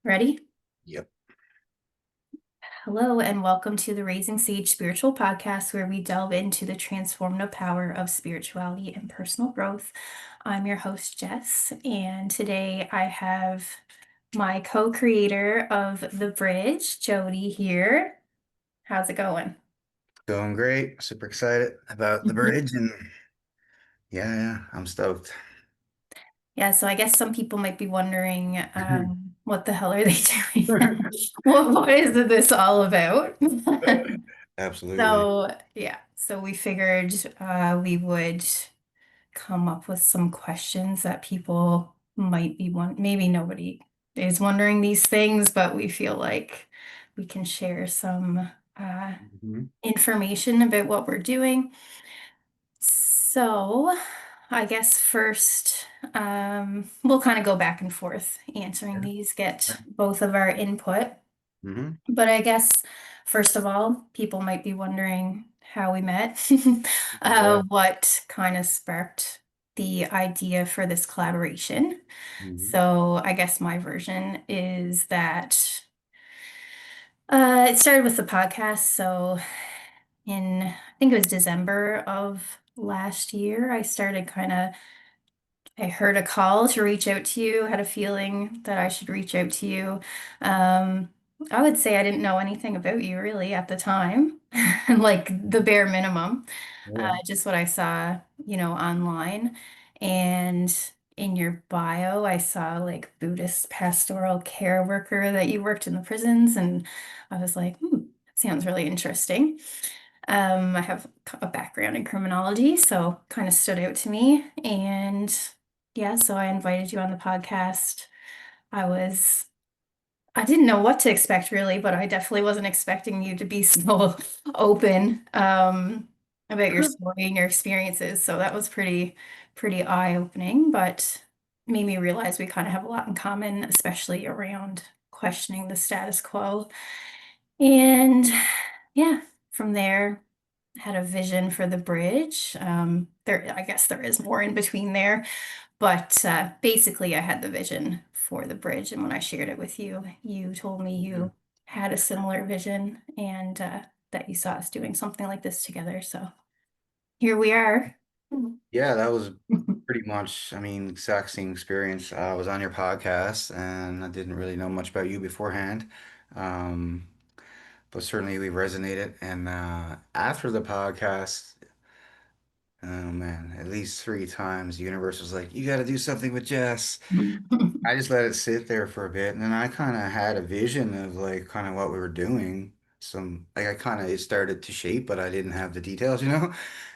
Ready? Yep. Hello, and welcome to the Raising Sage Spiritual Podcast, where we delve into the transformative power of spirituality and personal growth. I'm your host, Jess, and today I have my co-creator of The Bridge, Jody, here. How's it going? Going great. Super excited about the bridge and yeah, I'm stoked. Yeah, so I guess some people might be wondering, what the hell are they doing? What is this all about? Absolutely. So we figured we would come up with some questions that people might be maybe nobody is wondering these things, but we feel like we can share some uh, Mhm. information about what we're doing. So I guess first, we'll kind of go back and forth answering these, get both of our input. Mm-hmm. But I guess, first of all, people might be wondering how we met, Yeah. what kind of sparked the idea for this collaboration. Hmm. So I guess my version is that it started with the podcast. So I think it was December of last year, I started I heard a call to reach out to you, had a feeling that I should reach out to you. Um, I would say I didn't know anything about you really at the time, like the bare minimum, Yeah. just what I saw, online. And in your bio, I saw like Buddhist pastoral care worker that you worked in the prisons, and I was like, that sounds really interesting. I have a background in criminology, so kind of stood out to me. And yeah, so I invited you on the podcast. I was, I didn't know what to expect really, but I definitely wasn't expecting you to be so open, about your story and your experiences. So that was pretty eye-opening, but made me realize we kind of have a lot in common, especially around questioning the status quo. And yeah, from there, had a vision for the bridge. I guess there is more in between there, but basically, I had the vision for the bridge, and when I shared it with you, you told me you had a similar vision and that you saw us doing something like this together. So here we are. Yeah, that was pretty much, exact same experience. I was on your podcast and I didn't really know much about you beforehand. Um, but certainly we resonated. And after the podcast, oh man, at least three times the universe was like, you got to do something with Jess. I just let it sit there for a bit, and then I kind of had a vision of like kind of what we were doing. Some like I kind of it started to shape, but I didn't have the details, you know.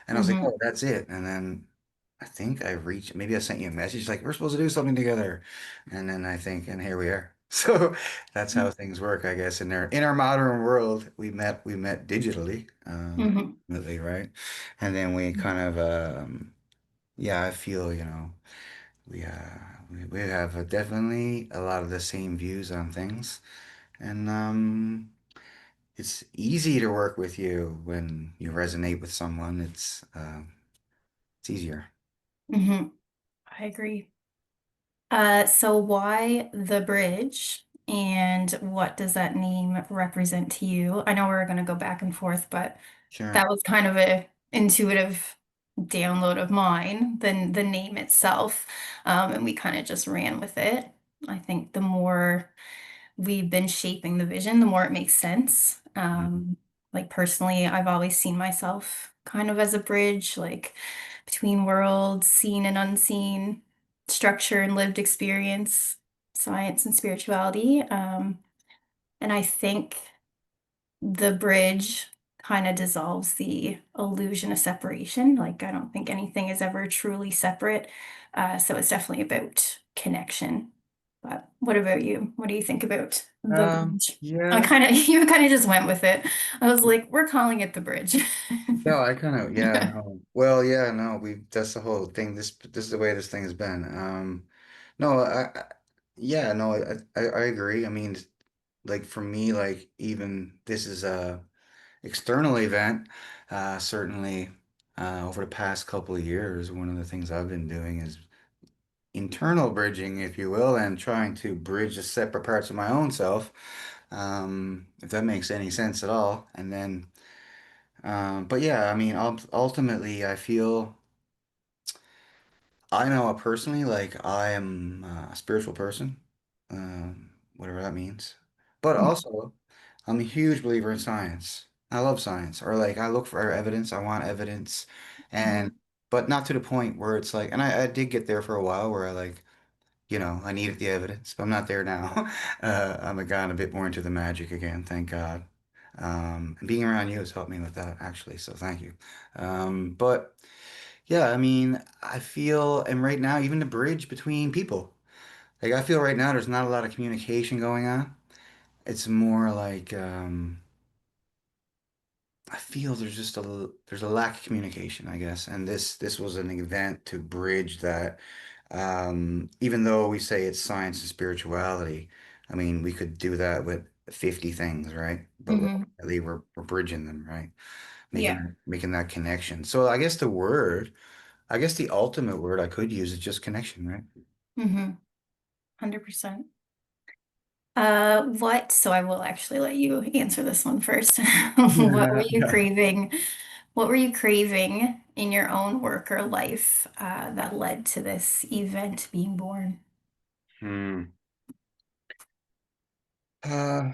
And I was like, Mhm, oh, that's it. And then I think I reached. Maybe I sent you a message like we're supposed to do something together, and then I think, and here we are. So that's how things work, I guess. In our modern world, we met digitally, mhm, ultimately, right? And then we kind of yeah, I feel, we we have definitely a lot of the same views on things, and it's easy to work with you when you resonate with someone. It's easier. mhm. I agree. So why the bridge and what does that name represent to you? I know we're going to go back and forth, but Sure. that was kind of a intuitive download of mine than the name itself. And we kind of just ran with it. I think the more we've been shaping the vision, the more it makes sense. Mhm. Like personally, I've always seen myself kind of as a bridge, like between worlds, seen and unseen, structure and lived experience, science and spirituality. And I think the bridge kind of dissolves the illusion of separation. Like, I don't think anything is ever truly separate. So it's definitely about connection. But what about you? What do you think about the bridge? Yeah. You kind of just went with it. I was like, we're calling it the bridge. No, I kind of, yeah, no. Well, yeah, no, that's the whole thing. This is the way this thing has been. No, yeah, no, I agree. I mean, like for me, like even this is a external event. Certainly, over the past couple of years, one of the things I've been doing is internal bridging, if you will, and trying to bridge the separate parts of my own self, if that makes any sense at all. And then, but yeah, I mean, ultimately, I feel I know personally, like I am a spiritual person, whatever that means. But also, I'm a huge believer in science. I love science, or like I look for evidence. I want evidence, and Mhm. but not to the point where it's like, and I did get there for a while where I like, I needed the evidence, but I'm not there now. I'm a bit more into the magic again, thank God. And being around you has helped me with that actually, so thank you. But yeah, I mean, I feel, and right now, even the bridge between people, like I feel right now, there's not a lot of communication going on. It's more like, I feel there's a lack of communication, I guess. And this was an event to bridge that. Even though we say it's science and spirituality, I mean, we could do that with 50 things, right? But Mhm. ultimately, we're bridging them, right? Yeah. Making that connection. So I guess the ultimate word I could use is just connection, right? 100%. So I will actually let you answer this one first. What were you craving? What were you craving in your own work or life, that led to this event being born? Hmm. Uh,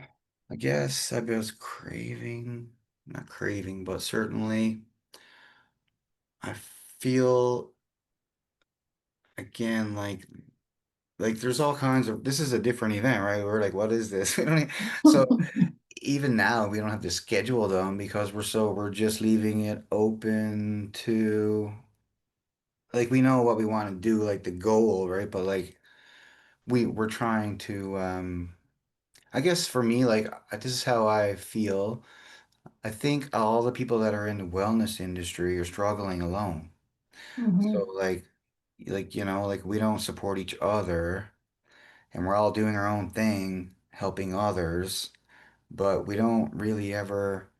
I guess I was craving, not craving, but certainly I feel again like there's all kinds of this is a different event, right? We're like, what is this? We don't so even now we don't have to schedule them because we're just leaving it open to like we know what we want to do, like the goal, right? But like we're trying to I guess for me, like this is how I feel. I think all the people that are in the wellness industry are struggling alone. So Hmm. like we don't support each other and we're all doing our own thing, helping others, but we don't really ever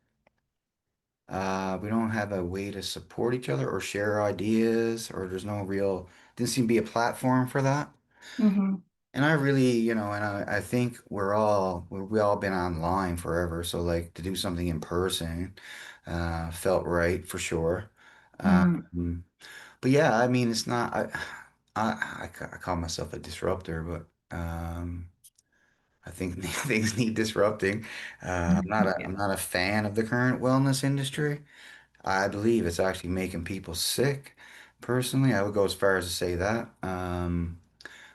we don't have a way to support each other or share ideas or there's no real didn't seem to be a platform for that. Hmm. And I really, and I think we all been online forever, so like to do something in person felt right for sure. Hmm. Um, but yeah, I mean, it's not. I call myself a disruptor, but I think things need disrupting. Yeah. I'm not a fan of the current wellness industry. I believe it's actually making people sick. Personally, I would go as far as to say that.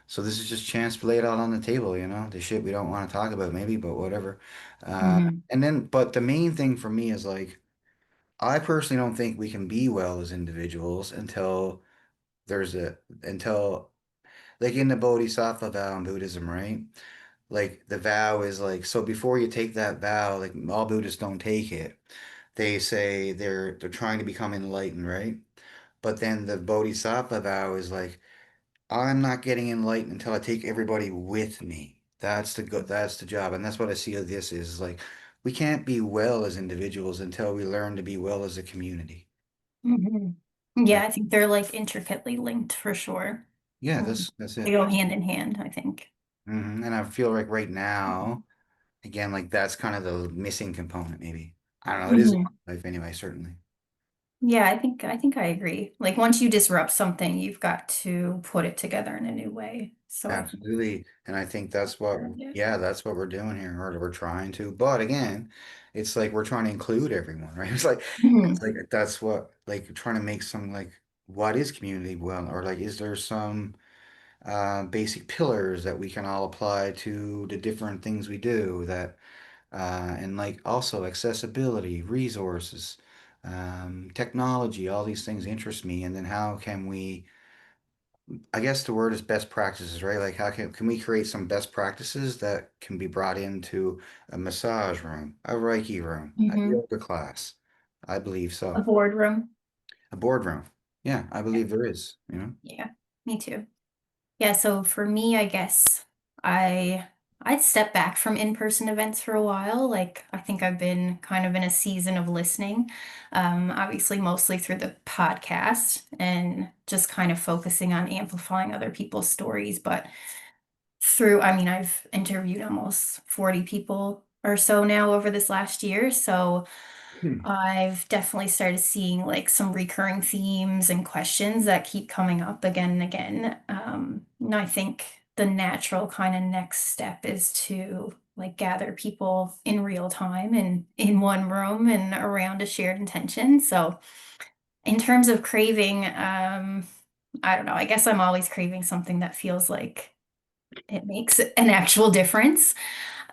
So this is just chance to lay it out on the table, the shit we don't want to talk about, maybe, but whatever. Hmm. But the main thing for me is like, I personally don't think we can be well as individuals there's a, until, like in the Bodhisattva vow in Buddhism, right? Like the vow is like, so before you take that vow, like all Buddhists don't take it. They say they're trying to become enlightened, right? But then the Bodhisattva vow is like, I'm not getting enlightened until I take everybody with me. That's the job. And that's what I see of this is like we can't be well as individuals until we learn to be well as a community. Hmm. Right? Yeah, I think they're like intricately linked for sure. Yeah, Mm. that's They it. go hand in hand, I think. And I feel like right now, again, like that's kind of the missing component, maybe. I don't know. It is in Hmm. my life anyway, certainly. Yeah, I think I agree. Like once you disrupt something, you've got to put it together in a new way. So I think Absolutely. And I think yeah. that's what we're doing here, or we're trying to. But again, it's like we're trying to include everyone, right? It's Mhm. like that's what, like, trying to make some, like, what is community well, or like, is there some basic pillars that we can all apply to the different things we do and like also accessibility, resources, technology, all these things interest me. And then how can we I guess the word is best practices, right? Like how can we create some best practices that can be brought into a massage room, a Reiki room, a Hmm. yoga class? I believe A so. boardroom. A boardroom. Yeah, I Yeah, believe there is. yeah, me too. Yeah, so for me, I guess I I'd step back from in-person events for a while. Like, I think I've been kind of in a season of listening, obviously, mostly through the podcast and just kind of focusing on amplifying other people's stories. But I mean, I've interviewed almost 40 people or so now over this last year. So, Hmm. I've definitely started seeing like some recurring themes and questions that keep coming up again and again. And I think the natural kind of next step is to like gather people in real time and in one room and around a shared intention. So, in terms of craving, I don't know. I guess I'm always craving something that feels like it makes an actual difference.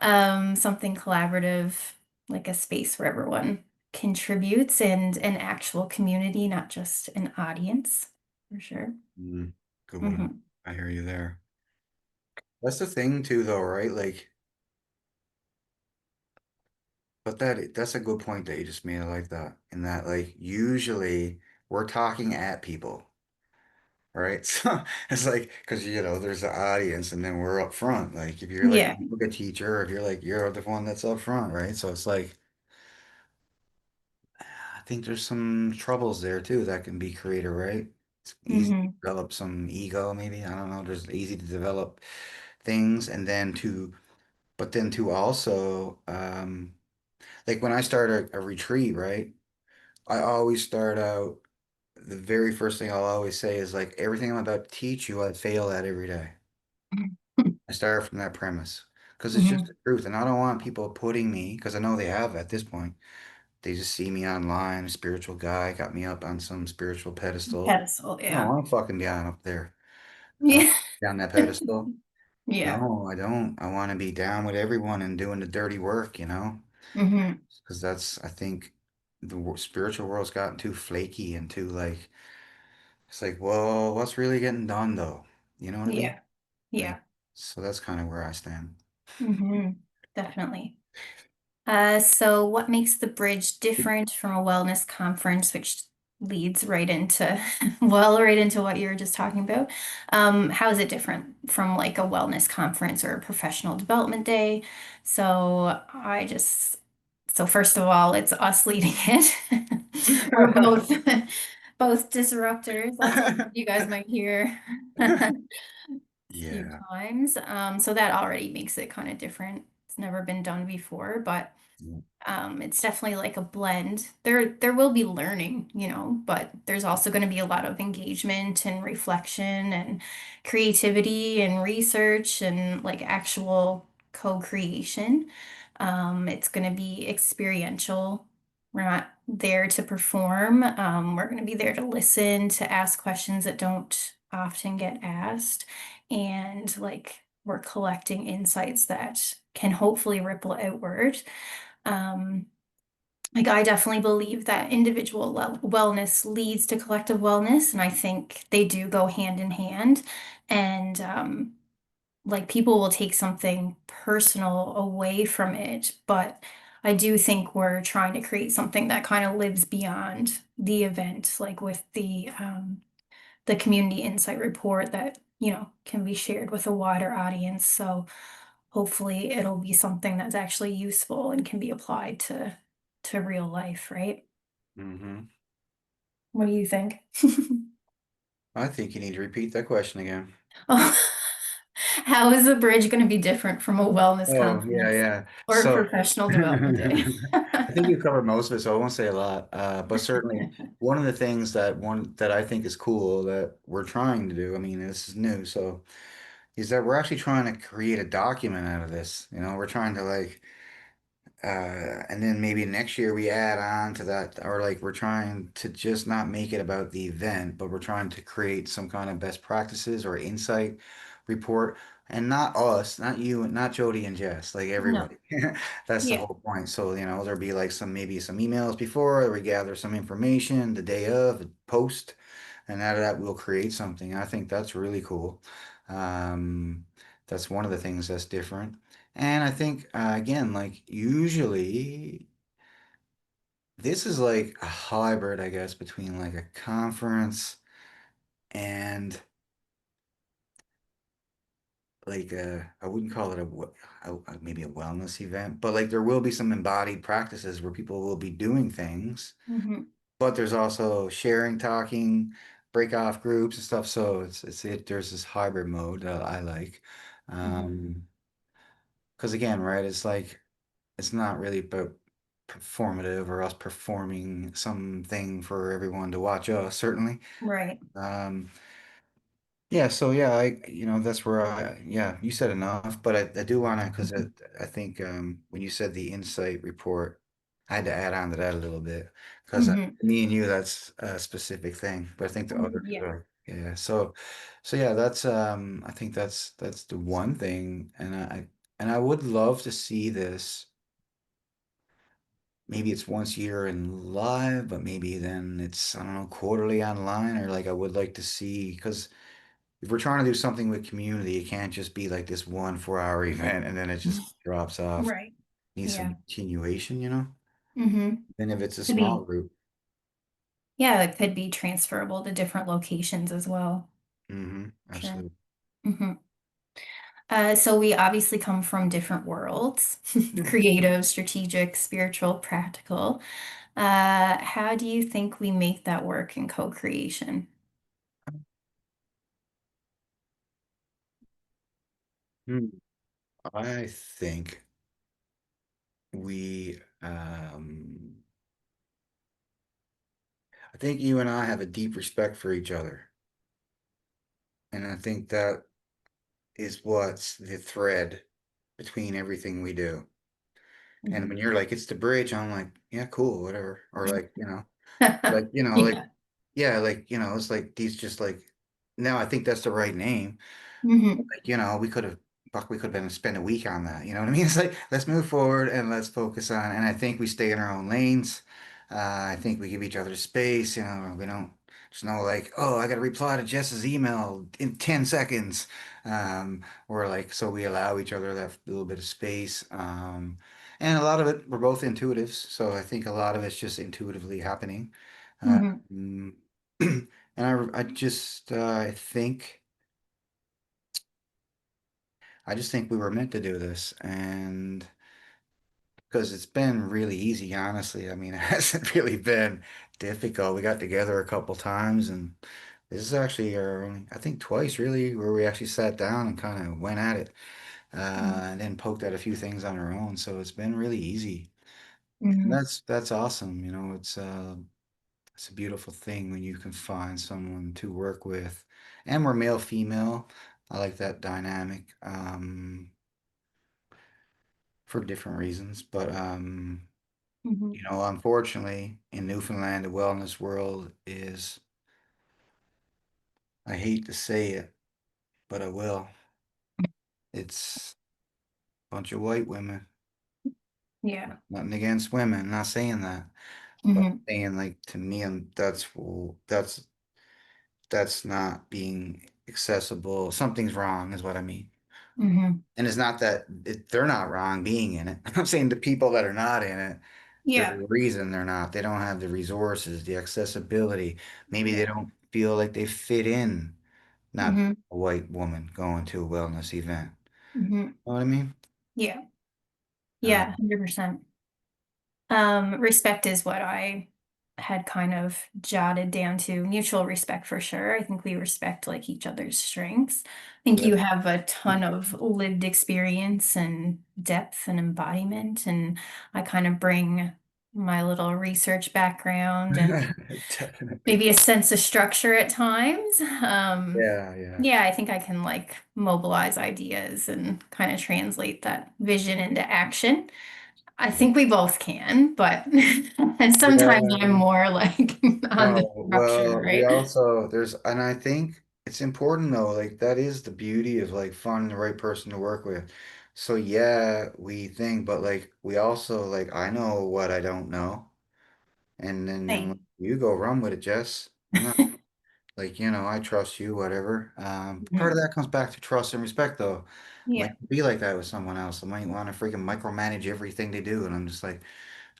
Something collaborative, like a space where everyone contributes and an actual community, not just an audience, for sure. Mm, good one. Hmm. I hear you there. That's the thing too, though, right? Like, but that's a good point that you just made. I like that. In that, like, usually we're talking at people, right? So it's like, because there's the audience, and then we're up front. Like, if you're like Yeah. a teacher, if you're like you're the one that's up front, right? So it's like, I think there's some troubles there too that can be created, right? It's easy to Hmm. develop some ego, maybe. I don't know. There's easy to develop things, and then but then to also, like when I start a retreat, right? I always start out, the very first thing I'll always say is like, everything I'm about to teach you, I fail at every day. I start from that premise because it's just Hmm. the truth. And I don't want people putting me, because I know they have at this point. They just see me online, a spiritual guy, got me up on some spiritual pedestal. Pedestal, No, I yeah. don't fucking down up there. I don't Yeah. down that pedestal. Yeah. No, I don't. I want to be down with everyone and doing the dirty work, Hmm. because that's, I think, spiritual world's gotten too flaky and too like, it's like, well, what's really getting done though? You know what I mean? Yeah. Like, Yeah. so that's kind of where I stand. Hmm. Definitely. So what makes the bridge different from a wellness conference, which leads right into, well, right into what you were just talking about? How is it different from like a wellness conference or a professional development day? So so first of all, it's us leading it. We're both disruptors. Lots of you guys might hear a few Yeah. times. So that already makes it kind of different. It's never been done before, but it's definitely like a blend. There will be learning, but there's also going to be a lot of engagement and reflection and creativity and research and like actual co-creation. It's going to be experiential. We're not there to perform. We're going to be there to listen, to ask questions that don't often get asked, and like we're collecting insights that can hopefully ripple outward. Um, like I definitely believe that individual wellness leads to collective wellness, and I think they do go hand in hand. And like people will take something personal away from it, but I do think we're trying to create something that kind of lives beyond the event, like with the community insight report that, can be shared with a wider audience. So hopefully it'll be something that's actually useful and can be applied to real life, right? Mm-hmm. What do you think? I think you need to repeat that question again. Oh, how is the bridge going to be different from a wellness Oh, yeah, conference yeah. or a So professional development day? I think you covered most of it, so I won't say a lot. But certainly one of the things that I think is cool that we're trying to do, I mean, this is new, so is that we're actually trying to create a document out of this. We're trying to like and then maybe next year we add on to that, or like we're trying to just not make it about the event, but we're trying to create some kind of best practices or insight report. And not us, not you, not Jody and Jess, like No. everybody. That's the Yeah. whole point. So, there'll be like maybe some emails before, we gather some information the day of, post, and out of that we'll create something. I think that's really cool. Um, that's one of the things that's different. And I think, again, like usually this is like a hybrid, I guess, between like a conference and like I wouldn't call it maybe a wellness event, but like there will be some embodied practices where people will be doing things, Hmm. but there's also sharing, talking, break off groups and stuff. So there's this hybrid mode that I like. Hmm. Um, because again, right, it's like it's not really about performative or us performing something for everyone to watch us, certainly. Right. Um, yeah, so yeah, that's where yeah, you said enough, but I do want to, because I think when you said the insight report, I had to add on to that a little bit, because Hmm. me and you, that's a specific thing, but I think the others Yeah. are, yeah, so yeah, I think that's the one thing, and I would love to see this. Maybe it's once a year in live, but maybe then it's, I don't know, quarterly online, or like I would like to see, because if we're trying to do something with community, it can't just be like this 1 4 hour event and then it just drops off. Right. Needs some Yeah. continuation, you know? Hmm. And if it's a Could small be, group. yeah, it could be transferable to different locations as well. Sure. Absolutely. Hmm. So we obviously come from different worlds, creative, strategic, spiritual, practical. How do you think we make that work in co-creation? Hmm. I think we, I think you and I have a deep respect for each other. And I think that is what's the thread between everything we do. And Mhm. when you're like, it's the bridge, I'm like, yeah, cool, whatever. Or like, Yeah. yeah, like, it's like these just like, no, I think that's the right name. Hmm. Like, we could have been spend a week on that. You know what I mean? It's like, let's move forward and let's focus on, and I think we stay in our own lanes. I think we give each other space. We don't just know like, oh, I got to reply to Jess's email in 10 seconds. Or like, so we allow each other that little bit of space. And a lot of it, we're both intuitives. So I think a lot of it's just intuitively happening. Hmm. Mm, and I just think we were meant to do this, and because it's been really easy, honestly. I mean, it hasn't really been difficult. We got together a couple times, and this is actually our only, I think twice really, where we actually sat down and kind of went at it, and then poked at a few things on our own. So it's been really easy, and Hmm. that's awesome. It's a beautiful thing when you can find someone to work with, and we're male female. I like that dynamic. For different reasons. But Hmm. unfortunately, in Newfoundland, the wellness world is, I hate to say it, but I will. It's a bunch of white women. Yeah. Nothing against women, not saying that. But Hmm. saying like to me, that's not being accessible. Something's wrong, is what I mean. Hmm. And it's not that they're not wrong being in it. I'm saying the people that are not in it, there's Yeah. a reason they're not. They don't have the resources, the accessibility. Maybe they Yeah. don't feel like they fit in, not Hmm. a white woman going to a wellness event. Hmm. Know what I mean? Yeah. Yeah. Um, 100%. Respect is what I had kind of jotted down to mutual respect for sure. I think we respect like each other's strengths. I think yeah. you have a ton of lived experience and depth and embodiment, and I kind of bring my little research background and Definitely. maybe a sense of structure at times. Yeah, yeah. Yeah, I think I can like mobilize ideas and kind of translate that vision into action. I think we both can, but and sometimes I'm Yeah. more like on the No, structure, well, we right? also and I think it's important though, like that is the beauty of like finding the right person to work with. So yeah, we think, but like we also like I know what I don't know, and then I'm like, Same. you go run with it, Jess. I'm not like, I trust you, whatever. Part of Mhm. that comes back to trust and respect though. I Yeah, might be like that with someone else. I might want to freaking micromanage everything they do, and I'm just like,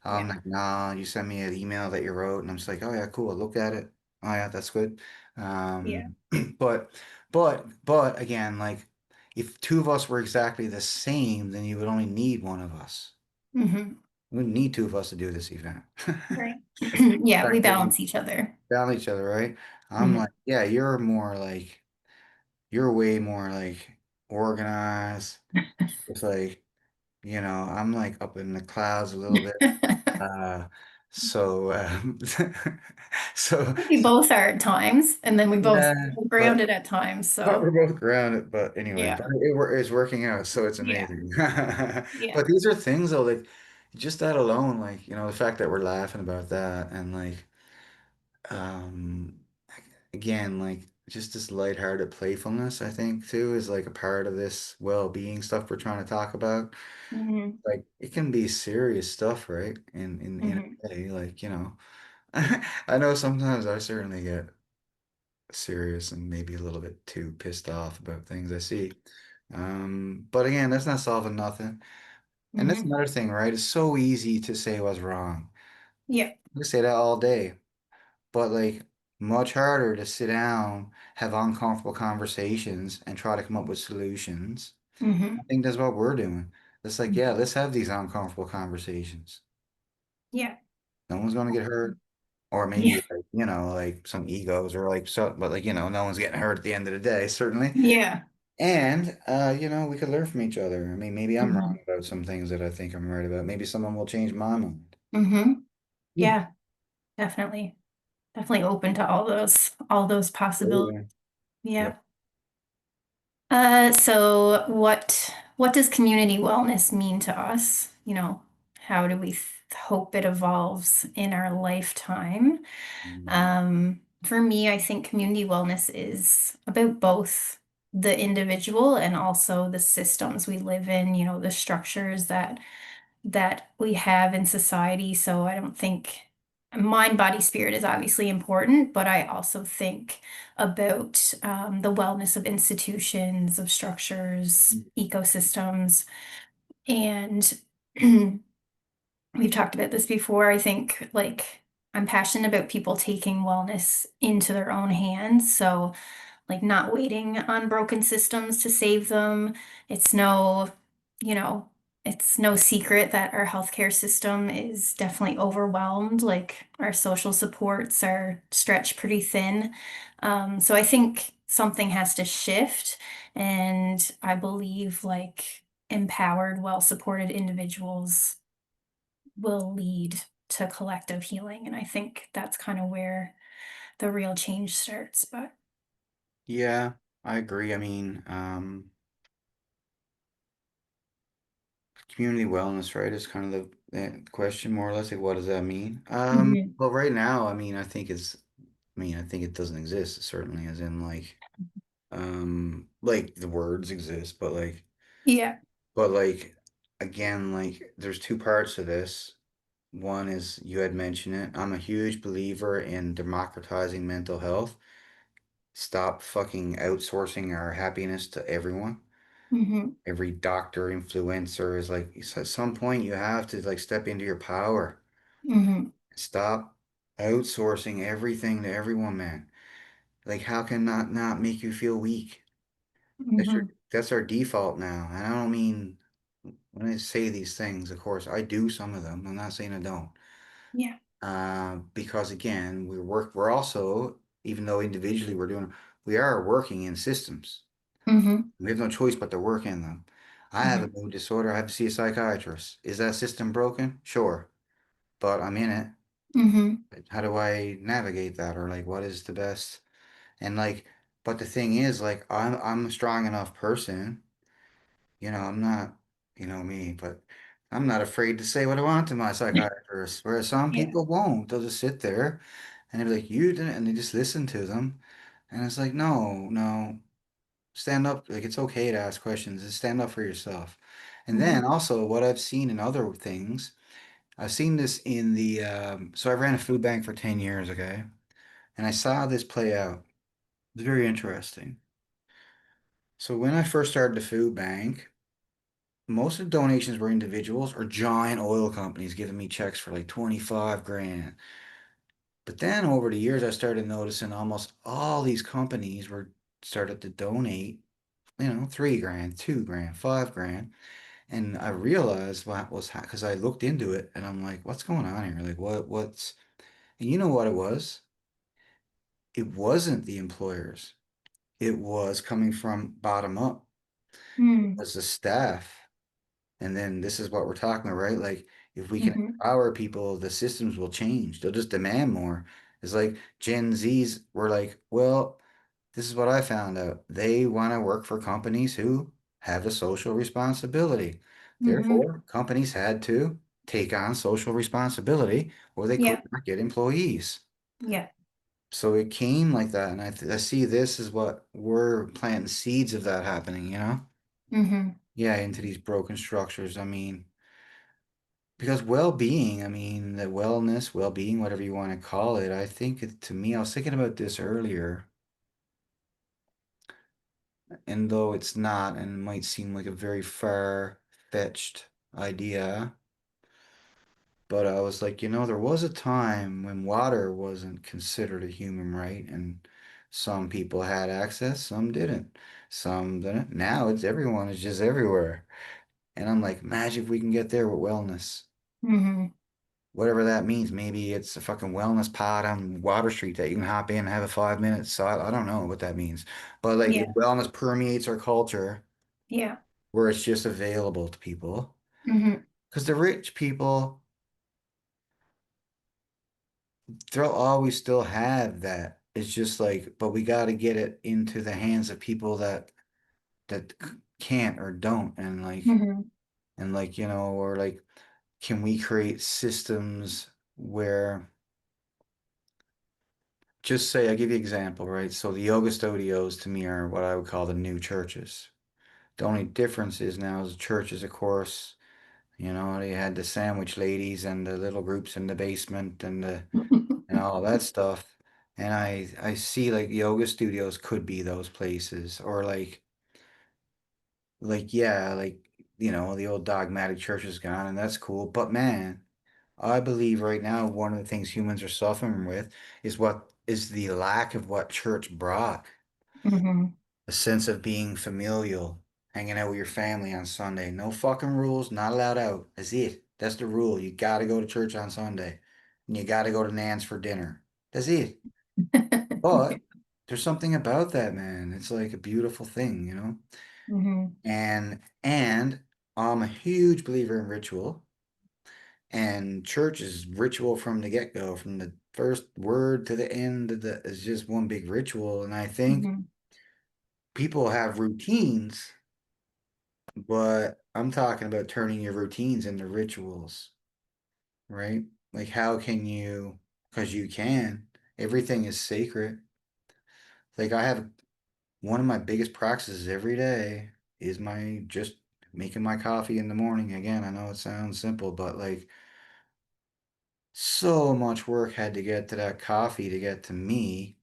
yeah, nah, you sent me an email that you wrote, and I'm just like, oh yeah, cool, look at it. Oh yeah, that's good. yeah. But again, like if two of us were exactly the same, then you would only need one of us. Hmm. We wouldn't need two of us to do this event. Right. Yeah, we Fact that we balance each other. balance each other, right? I'm Hmm. like, yeah, you're way more like organized. It's like, I'm like up in the clouds a little bit. Uh, so, so, We both are at times, and then we both yeah, but grounded at times. but So we're both grounded. But anyway, yeah, it's working out, so it's yeah, amazing. yeah. But these are things though, like just that alone, like the fact that we're laughing about that, and like um, again, like just this lighthearted playfulness, I think too, is like a part of this well-being stuff we're trying to talk about. Hmm. Like it can be serious stuff, right? In Hmm. a day, like, I know sometimes I certainly get serious and maybe a little bit too pissed off about things I see. But again, that's not solving nothing. And that's Hmm. another thing, right? It's so easy to say what's wrong. Yeah. I say that all day, but like much harder to sit down, have uncomfortable conversations, and try to come up with solutions. I Hmm. think that's what we're doing. It's like, yeah, let's have these uncomfortable conversations. Yeah. No one's gonna get hurt. Or maybe Yeah. like, like some egos or like so, but like, no one's getting hurt at the end of the day, certainly. Yeah. And we could learn from each other. I mean, maybe I'm wrong Hmm. about some things that I think I'm right about. Maybe someone will change my mind. Hmm. Yeah. Yeah. Definitely. Definitely open to all those Oh, possibilities. yeah. Yeah. Yep. So what does community wellness mean to us? How do we hope it evolves in our lifetime? Mm, For me, I think community wellness is about both the individual and also the systems we live in, the structures that we have in society. So I don't think mind, body, spirit is obviously important, but I also think about the wellness of institutions, of structures, ecosystems, and we've talked about this before. I think like I'm passionate about people taking wellness into their own hands. So like not waiting on broken systems to save them. It's no, you know, it's no secret that our healthcare system is definitely overwhelmed. Like our social supports are stretched pretty thin. So I think something has to shift. And I believe like empowered, well-supported individuals will lead to collective healing. And I think that's kind of where the real change starts. But yeah, I agree. I mean, community wellness, right, is kind of the question more or less, like what does that mean? Mhm. But right now, I think it doesn't exist, certainly, as in like the words exist, Yeah. but like again, like there's two parts to this. One is you had mentioned it. I'm a huge believer in democratizing mental health. Stop fucking outsourcing our happiness to everyone. Hmm. Every doctor, influencer is like, at some point you have to like step into your power. Hmm. Stop outsourcing everything to everyone, man. Like, how can that not make you feel weak? Hmm. That's our default now. And I don't mean when I say these things, of course, I do some of them. I'm not saying I don't. Yeah. Because again, we're also, even though individually we are working in systems. Hmm. We have no choice but to work in them. I have a Hmm. mood disorder. I have to see a psychiatrist. Is that system broken? Sure, but I'm in it. Hmm. How do I navigate that? Or like, what is the best? And like, but the thing is, like, I'm a strong enough person. I'm not, me, but I'm not afraid to say what I want to my psychiatrist. Whereas some Yeah. people won't. They'll just sit there and they'll be like, you didn't, and they just listen to them. And it's like, no, no, stand up. Like, it's okay to ask questions. Just stand up for yourself. And then Hmm. also, what I've seen in other things, I've seen this in so I ran a food bank for 10 years, okay? And I saw this play out. It's very interesting. So when I first started the food bank, most of the donations were individuals or giant oil companies giving me checks for like 25 grand. But then over the years, I started noticing almost all these companies were started to donate. $3 grand, $2 grand, $5 grand. And I realized what was because I looked into it and I'm like, what's going on here? Like, and you know what it was? It wasn't the employers. It was coming from bottom up. It Mm, was the staff. And then this is what we're talking about, right? Like, if we can hmm empower people, the systems will change. They'll just demand more. It's like Gen Zs were like, well, this is what I found out. They want to work for companies who have a social responsibility. hmm Therefore, companies had to take on social responsibility or they could Yeah. not get employees. Yeah. So it came like that. And I see this is what we're planting seeds of that happening, you know? hmm Yeah, into these broken structures. I mean, because well-being, I mean, the wellness, well-being, whatever you want to call it, I think to me, I was thinking about this earlier. And though it's not, and it might seem like a very far-fetched idea, but I was like, there was a time when water wasn't considered a human right, and some people had access, some didn't. Some didn't. Now it's everyone is just everywhere. And I'm like, imagine if we can get there with wellness. hmm Whatever that means. Maybe it's a fucking wellness pod on Water Street that you can hop in and have a 5 minutes. So I don't know what that means. But like if Yeah. wellness permeates our culture, Yeah. where it's just available to people. hmm Because the rich people, they'll always still have that. It's just like, but we got to get it into the hands of people that can't or don't, hmm or like, can we create systems where, just say, I give you an example, right? So the yoga studios to me are what I would call the new churches. The only difference is now is churches, of course. They had the sandwich ladies and the little groups in the basement and all that stuff. And I see like yoga studios could be those places or like yeah, like the old dogmatic church is gone and that's cool. But man, I believe right now one of the things humans are suffering with is the lack of what church brought. hmm A sense of being familial, hanging out with your family on Sunday. No fucking rules, not allowed out. That's it. That's the rule. You got to go to church on Sunday. And you got to go to Nan's for dinner. That's it. But there's something about that, man. It's like a beautiful thing. hmm And I'm a huge believer in ritual. And church is ritual from the get-go, from the first word to the end of it's just one big ritual. And I think hmm people have routines. But I'm talking about turning your routines into rituals, right? Like, how can you, because you can, everything is sacred. Like, I have one of my biggest practices every day is my just making my coffee in the morning. Again, I know it sounds simple, but like, so much work had to get to that coffee to get to me.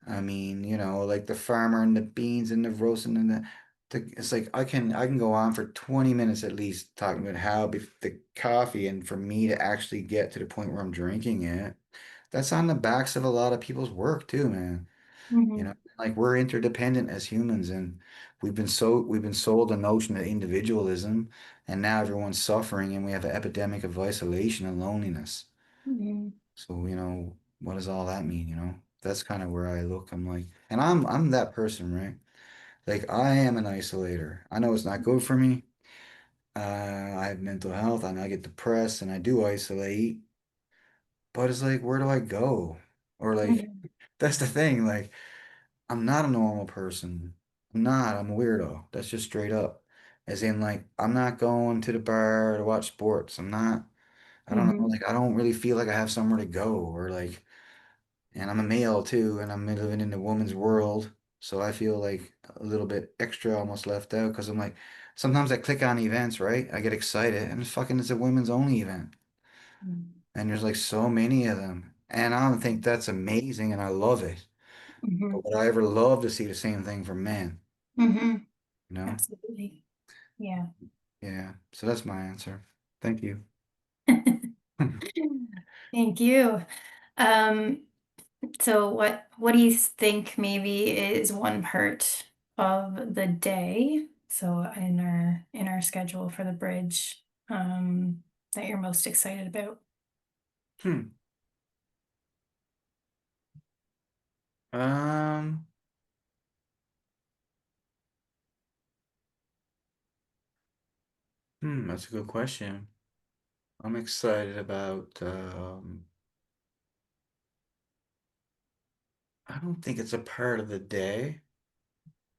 I mean, like the farmer and the beans and the roasting and it's like I can go on for 20 minutes at least talking about how the coffee and for me to actually get to the point where I'm drinking it, that's on the backs of a lot of people's work too, man. hmm Like we're interdependent as humans and we've been sold a notion of individualism and now everyone's suffering and we have an epidemic of isolation and loneliness. hmm So, what does all that mean? That's kind of where I look. I'm like, and I'm that person, right? Like I am an isolator. I know it's not good for me. I have mental health and I get depressed and I do isolate, but it's like, where do I go? Or like, hmm that's the thing. Like, I'm not a normal person. I'm not. I'm a weirdo. That's just straight up. As in, like, I'm not going to the bar to watch sports. I'm not, I don't know, hmm like, I don't really feel like I have somewhere to go or like, and I'm a male too, and I'm living in a woman's world. So I feel like a little bit extra almost left out because I'm like, sometimes I click on events, right? I get excited and it's a women's only event. And there's like so many of them. And I don't think that's amazing and I love it. hmm But would I ever love to see the same thing for men? hmm You know? Absolutely. Yeah. Yeah. So that's my answer. Thank you. Thank you. Um, so what do you think maybe is one part of the day, so in our schedule for the bridge, that you're most excited about? Hmm. Um, that's a good question. I'm excited about I don't think it's a part of the day,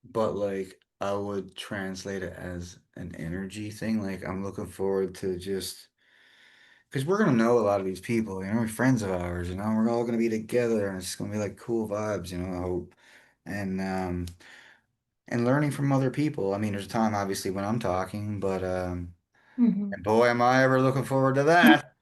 but like I would translate it as an energy thing. Like I'm looking forward to just because we're gonna know a lot of these people, friends of ours, we're all gonna be together and it's gonna be like cool vibes, I hope. And and learning from other people. I mean, there's a time obviously when I'm talking, but Mhm. and boy, am I ever looking forward to that.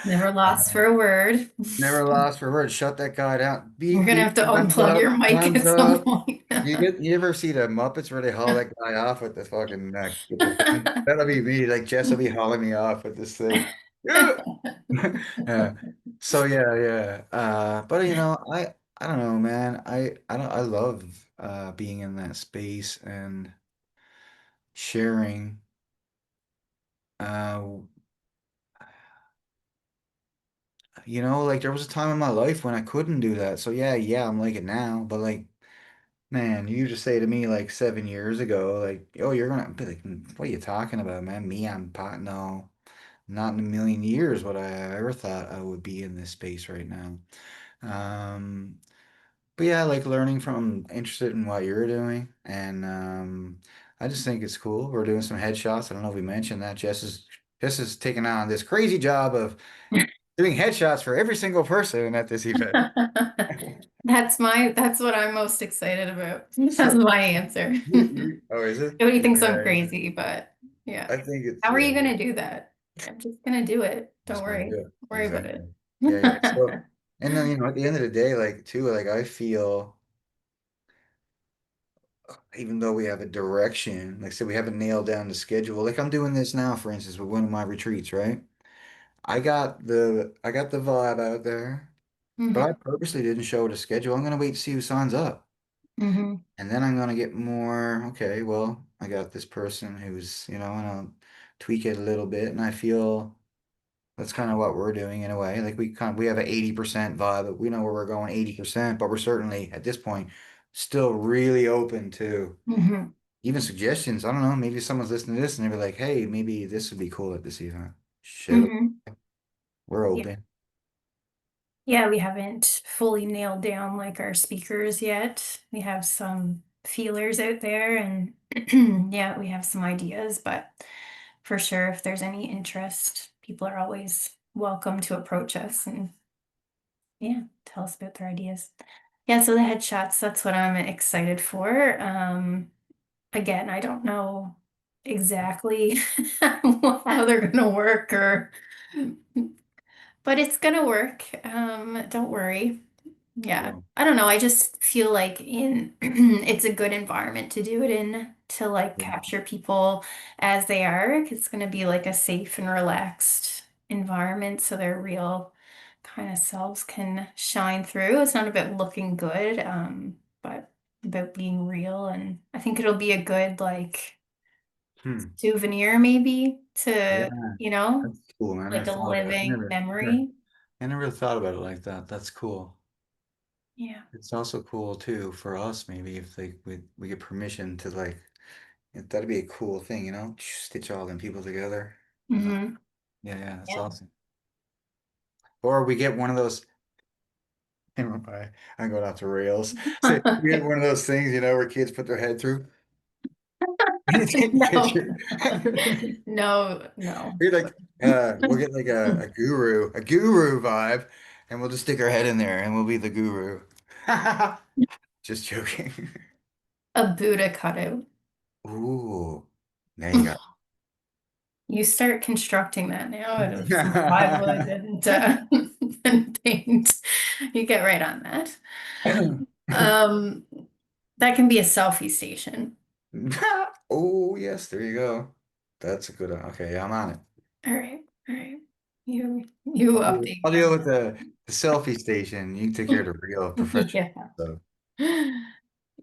Never lost for a word. Never lost for words. Shut that guy down. We're Beep gonna beep. have to Time's unplug your up. mic Time's at some up. point. You ever see the Muppets where they haul that guy off with the fucking with the thing? That'll be me. Like Jess will be hauling me off with this thing. Yeah. Yeah. So yeah, yeah. But I don't know, man. I don't I love being in that space and sharing. Uh, like there was a time in my life when I couldn't do that. So yeah, yeah, I'm like it now. But like, man, you just say to me like 7 years ago, like, oh, you're gonna be like, what are you talking about, man? Me, I'm pot. No, not in a million years would I ever thought I would be in this space right now. Um, but yeah, like learning from interested in what you're doing, and I just think it's cool. We're doing some headshots. I don't know if we mentioned that. Jess is taking on this crazy job of doing headshots for every single person at this event. That's what I'm most excited about. That's So, my answer. oh, is it? Nobody Yeah, thinks I'm yeah, yeah. crazy, but yeah. I think it's How are yeah. you gonna do that? I'm just gonna do it. Don't Just gonna worry. do it. Don't worry about Exactly. it. Yeah, yeah. So, and then at the end of the day, like too, like I feel even though we have a direction, like I said, we haven't nailed down the schedule. Like I'm doing this now, for instance, with one of my retreats, right? I got the vibe out there, but I Hmm. purposely didn't show the schedule. I'm gonna wait to see who signs up. Hmm. And then I'm gonna get more, okay, well, I got this person who's, and I'll tweak it a little bit. And I feel that's kind of what we're doing in a way. Like we have an 80% vibe, but we know where we're going 80%, but we're certainly at this point still really open to Hmm. even suggestions. I don't know, maybe someone's listening to this and they're like, hey, maybe this would be cool at this event. Shoot, Hmm. we're Yeah. open. Yeah, we haven't fully nailed down like our speakers yet. We have some feelers out there and yeah, we have some ideas, but for sure, if there's any interest, people are always welcome to approach us and yeah, tell us about their ideas. Yeah, so the headshots, that's what I'm excited for. Again, I don't know exactly how they're gonna work or but it's gonna work. Don't worry. Yeah. Yeah. I don't know. I just feel like in it's a good environment to do it in to like Yeah. capture people as they are. It's gonna be like a safe and relaxed environment so their real kind of selves can shine through. It's not about looking good, but about being real. And I think it'll be a good like Hmm. souvenir maybe Yeah. to, That's cool, man. I never like a thought about it. living memory. I never really thought about it like that. That's cool. Yeah. It's also cool too for us, maybe if like we get permission to like that'd be a cool thing, stitch all them people together. Uh, Hmm. yeah, yeah, that's Yeah. awesome. Or we get one of those. I'm going off the rails. So we get one of those things, where kids put their head through. And you take a No, picture. no, no. We're like, we'll get like a guru vibe, and we'll just stick our head in there, and we'll be the guru. Just joking. A Buddha cutout. Ooh, there you You start constructing that now out of some plywood go. and, and paint. You get right on that. Um, that can be a selfie station. Oh, yes, there you go. That's a good one. Okay, yeah, I'm on it. All right, all right. You I'll deal, update I'll me deal on with the The selfie station. You took care of the real professional Yeah. stuff.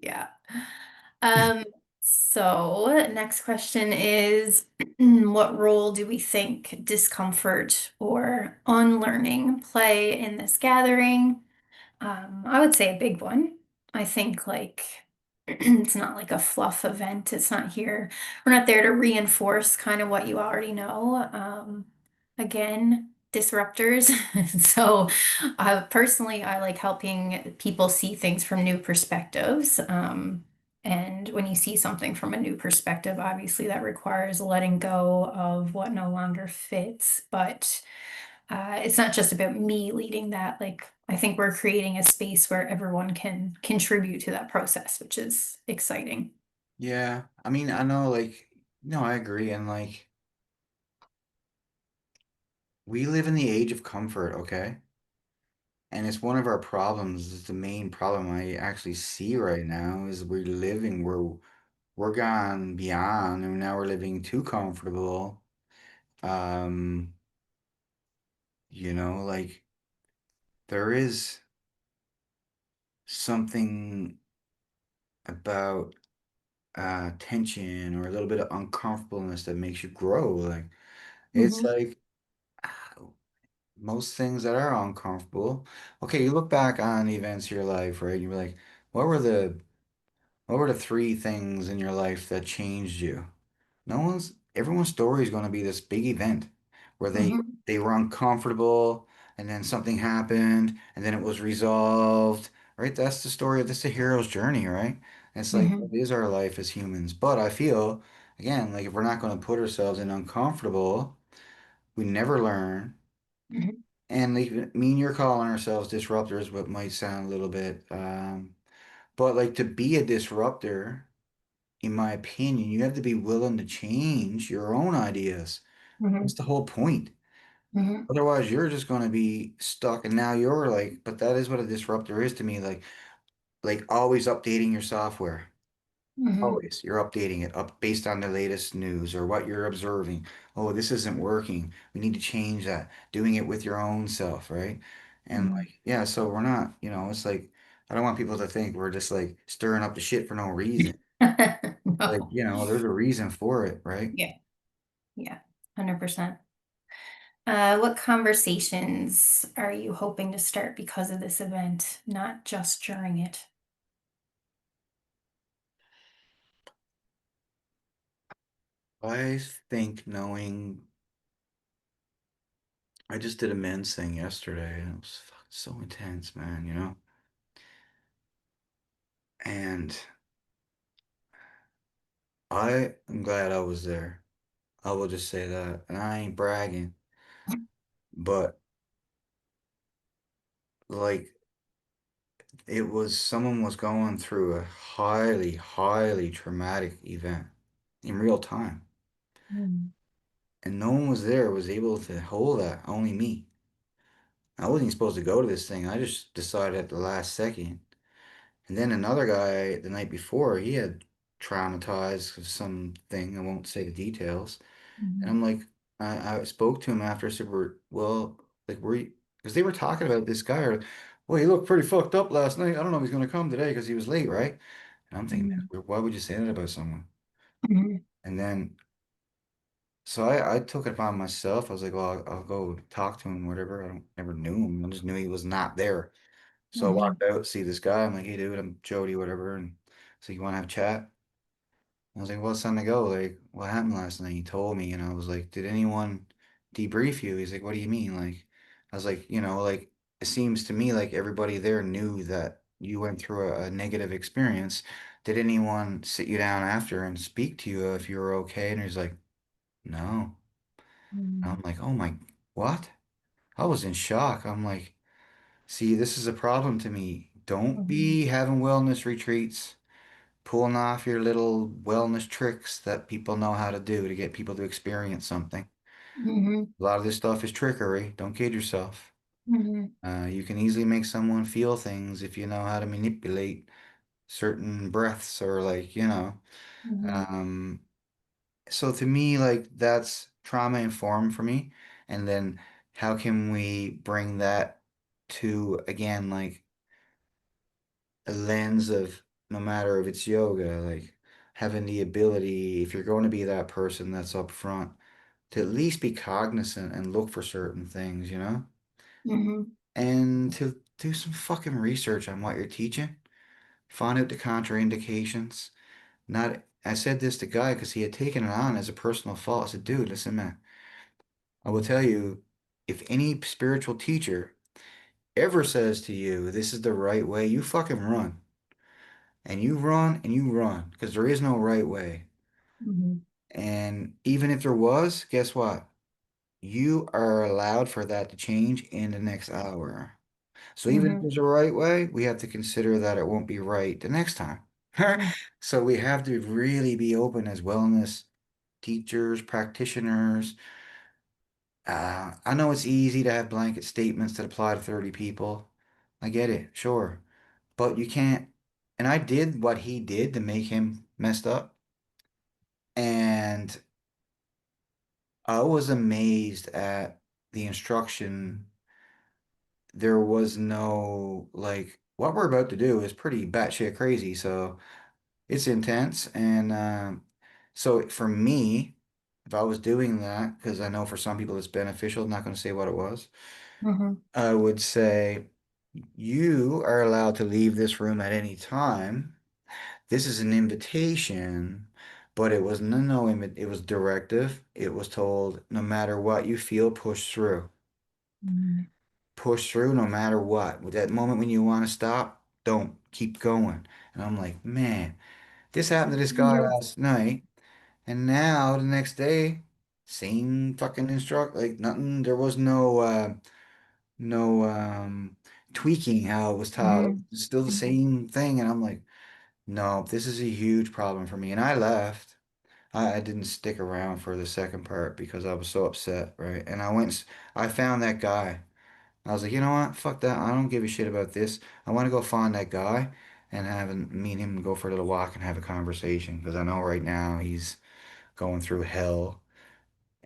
Yeah. Um, so next question is, what role do we think discomfort or unlearning play in this gathering? I would say a big one. I think like it's not like a fluff event. It's not here. We're not there to reinforce kind of what you already know. Again, disruptors. So, personally, I like helping people see things from new perspectives. And when you see something from a new perspective, obviously that requires letting go of what no longer fits. But it's not just about me leading that. Like, I think we're creating a space where everyone can contribute to that process, which is exciting. Yeah. I mean, I know, like, no, I agree. And like, we live in the age of comfort, okay? And it's one of our problems. It's the main problem I actually see right now is we're gone beyond and now we're living too comfortable. Um, like there is something about tension or a little bit of uncomfortableness that makes you grow. Like it's Hmm. like most things that are uncomfortable. Okay, you look back on the events of your life, right? You're like, what were the what were the three things in your life that changed you? Everyone's story is going to be this big event where Hmm. they were uncomfortable and then something happened and then it was resolved, right? That's the hero's journey, right? And it's like that Hmm. is our life as humans. But I feel again, like if we're not going to put ourselves in uncomfortable, we never learn. Hmm. And like me and you're calling ourselves disruptors, what might sound a little bit but like to be a disruptor in my opinion, you have to be willing to change your own ideas. That's Hmm. the whole point. Hmm. Otherwise, you're just going to be stuck. And now you're like, but that is what a disruptor is to me. Like always updating your software. Hmm. Always, you're updating it up based on the latest news or what you're observing. Oh, this isn't working. We need to change that. Doing it with your own self, right? And Hmm. like, yeah, so we're not, it's like I don't want people to think we're just like stirring up the shit for no reason. Like, No. there's a reason for it, right? Yeah. Yeah. 100%. What conversations are you hoping to start because of this event, not just during it? I think knowing I just did a men's thing yesterday and it was fucking so intense, man. And I am glad I was there. I will just say that. And I ain't bragging, but like it was someone was going through a highly, highly traumatic event in real time. Mm. And no one was there, was able to hold that, only me. I wasn't even supposed to go to this thing. I just decided at the last second. And then another guy the night before, he had traumatized of something. I won't say the details. And Mhm. I'm like, I spoke to him after. I said, well, like, were you, because they were talking about this guy. Or, well, he looked pretty fucked up last night. I don't know if he's going to come today because he was late, right? And I'm thinking, Mhm. man, why would you say that about someone? Mhm. And then, so I took it upon myself. I was like, well, I'll go talk to him, whatever. I don't never knew him. I just knew he was not there. So I Mhm. walked out, see this guy. I'm like, hey, dude, I'm Jody, whatever. And so you want to have a chat? I was like, well, it's time to go. Like, what happened last night? He told me, and I was like, did anyone debrief you? He's like, what do you mean? Like, I was like, like, it seems to me like everybody there knew that you went through a negative experience. Did anyone sit you down after and speak to you if you were okay? And he's like, no. And Mhm. I'm like, oh my, what? I was in shock. I'm like, see, this is a problem to me. Don't Mhm. be having wellness retreats pulling off your little wellness tricks that people know how to do to get people to experience something. Mhm. A lot of this stuff is trickery. Don't kid yourself. Mhm. You can easily make someone feel things if you know how to manipulate certain breaths or like. Mhm. Um, so to me, like that's trauma informed for me. And then how can we bring that? to, again, like a lens of no matter if it's yoga, like having the ability, if you're going to be that person that's up front, to at least be cognizant and look for certain things, you know? Hmm. And to do some fucking research on what you're teaching, find out the contraindications. Not, I said this to Guy because he had taken it on as a personal fault. I said, dude, listen, man, I will tell you, if any spiritual teacher ever says to you, this is the right way, you fucking run. And you run because there is no right way. Hmm. And even if there was, guess what? You are allowed for that to change in the next hour. So even if Hmm. there's a right way, we have to consider that it won't be right the next time. So we have to really be open as wellness teachers, practitioners. I know it's easy to have blanket statements that apply to 30 people. I get it, sure. But you can't. And I did what he did to make him messed up. And I was amazed at the instruction. There was no, like, what we're about to do is pretty batshit crazy. So it's intense. And so for me, if I was doing that, because I know for some people it's beneficial, I'm not going to say what it was, Hmm. I would say, you are allowed to leave this room at any time. This is an invitation, but it was it was directive. It was told, no matter what you feel, push through. Hmm. Push through no matter what. With that moment when you want to stop, don't keep going. And I'm like, man, this happened to this guy Yeah. last night, and now the next day, same fucking instruct, like nothing. There was no tweaking how it was taught. Hmm. It's still the Hmm. same thing, and I'm like, no, this is a huge problem for me. And I left. I didn't stick around for the second part because I was so upset, right? And I found that guy. I was like, you know what? Fuck that. I don't give a shit about this. I want to go find that guy and meet him and go for a little walk and have a conversation because I know right now he's going through hell.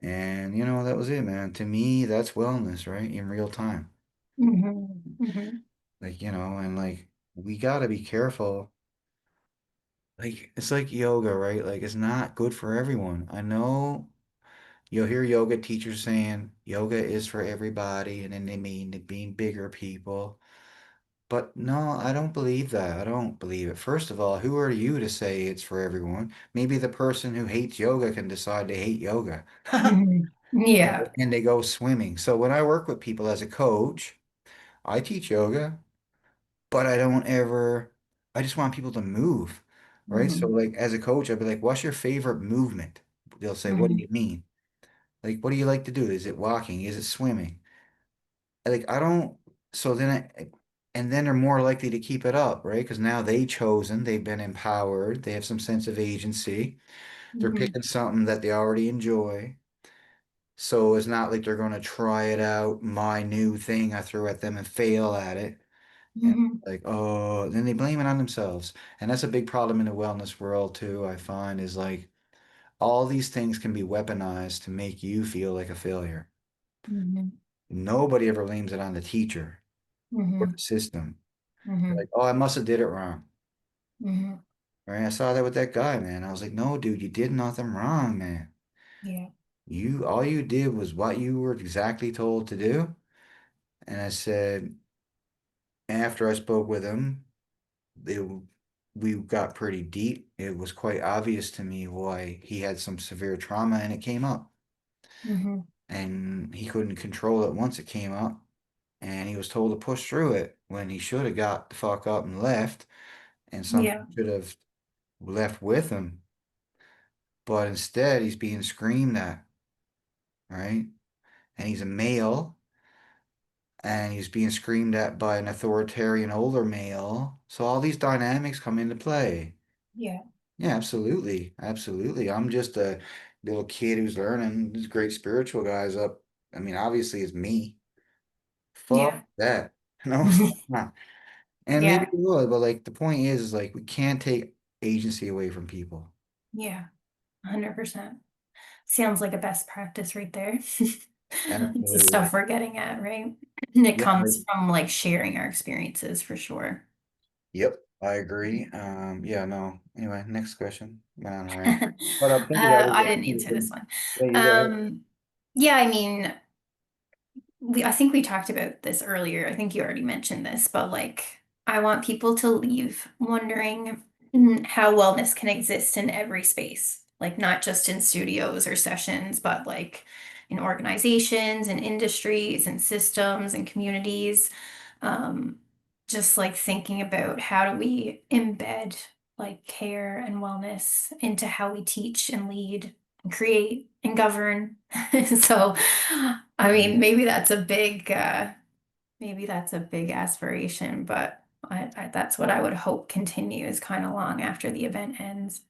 And that was it, man. To me, that's wellness, right? In real time. Hmm. Hmm. Like, and like we gotta be careful. Like it's like yoga, right? Like it's not good for everyone. I know you'll hear yoga teachers saying yoga is for everybody, and then they mean it being bigger people. But no, I don't believe that. I don't believe it. First of all, who are you to say it's for everyone? Maybe the person who hates yoga can decide they hate yoga. Hmm. Yeah. And they go swimming. So when I work with people as a coach, I teach yoga, but I just want people to move, right? So Hmm. like as a coach, I'd be like, what's your favorite movement? They'll say, what do Hmm. you mean? Like, what do you like to do? Is it walking? Is it swimming? Like, I don't, so and then they're more likely to keep it up, right? Because now they've been empowered, they have some sense of agency. They're Hmm. picking something that they already enjoy. So it's not like they're going to try it out, my new thing I threw at them and fail at it. And Hmm. like, oh, then they blame it on themselves. And that's a big problem in the wellness world too, I find, is like all these things can be weaponized to make you feel like a failure. Hmm. Nobody ever blames it on the teacher or Hmm. the system. They're Hmm. like, oh, I must have did it wrong. Hmm. Right? I saw that with that guy, man. I was like, no, dude, you did nothing wrong, man. Yeah. All you did was what you were exactly told to do. And I said, after I spoke with him, it, we got pretty deep. It was quite obvious to me why he had some severe trauma and it came up. Hmm. And he couldn't control it once it came up. And he was told to push through it when he should have got the fuck up and left. And something Yeah. should have left with him. But instead, he's being screamed at, right? And he's a male and he's being screamed at by an authoritarian older male. So all these dynamics come into play. Yeah. Yeah, absolutely. Absolutely. I'm just a little kid who's learning. These great spiritual guys up. I mean, obviously, it's me. Fuck Yeah. that. No, fuck not. And maybe Yeah. it would, but like the point is like we can't take agency away from people. Yeah. 100%. Sounds like a best practice right there. It's the Absolutely. stuff we're getting at, right? And it Yeah. comes from like sharing our experiences for sure. Yep. I agree. Yeah, no. Anyway, next question. Went on a rant. But I'm thinking about I it. didn't answer this one. Yeah, you go ahead. Um, yeah, I mean, I think we talked about this earlier. I think you already mentioned this, but like, I want people to leave wondering how wellness can exist in every space, like not just in studios or sessions, but like in organizations and industries and systems and communities. Um, just like thinking about how do we embed like care and wellness into how we teach and lead and create and govern. So, I mean, Mhm. maybe that's a big aspiration, but that's what I would hope continues kind of long after the event ends.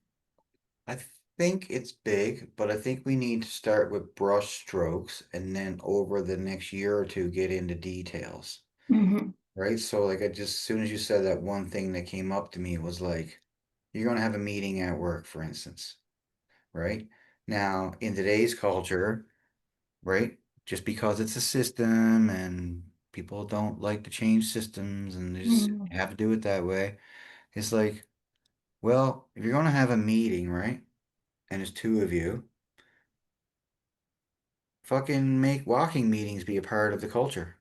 I think it's big, but I think we need to start with brush strokes and then over the next year or two get into details. Hmm. Right? So like I just as soon as you said that, one thing that came up to me was like you're gonna have a meeting at work, for instance, right? Now, in today's culture, right? Just because it's a system and people don't like to change systems and they just Hmm. have to do it that way. It's like, well, if you're gonna have a meeting, right? And there's two of you, fucking make walking meetings be a part of the culture.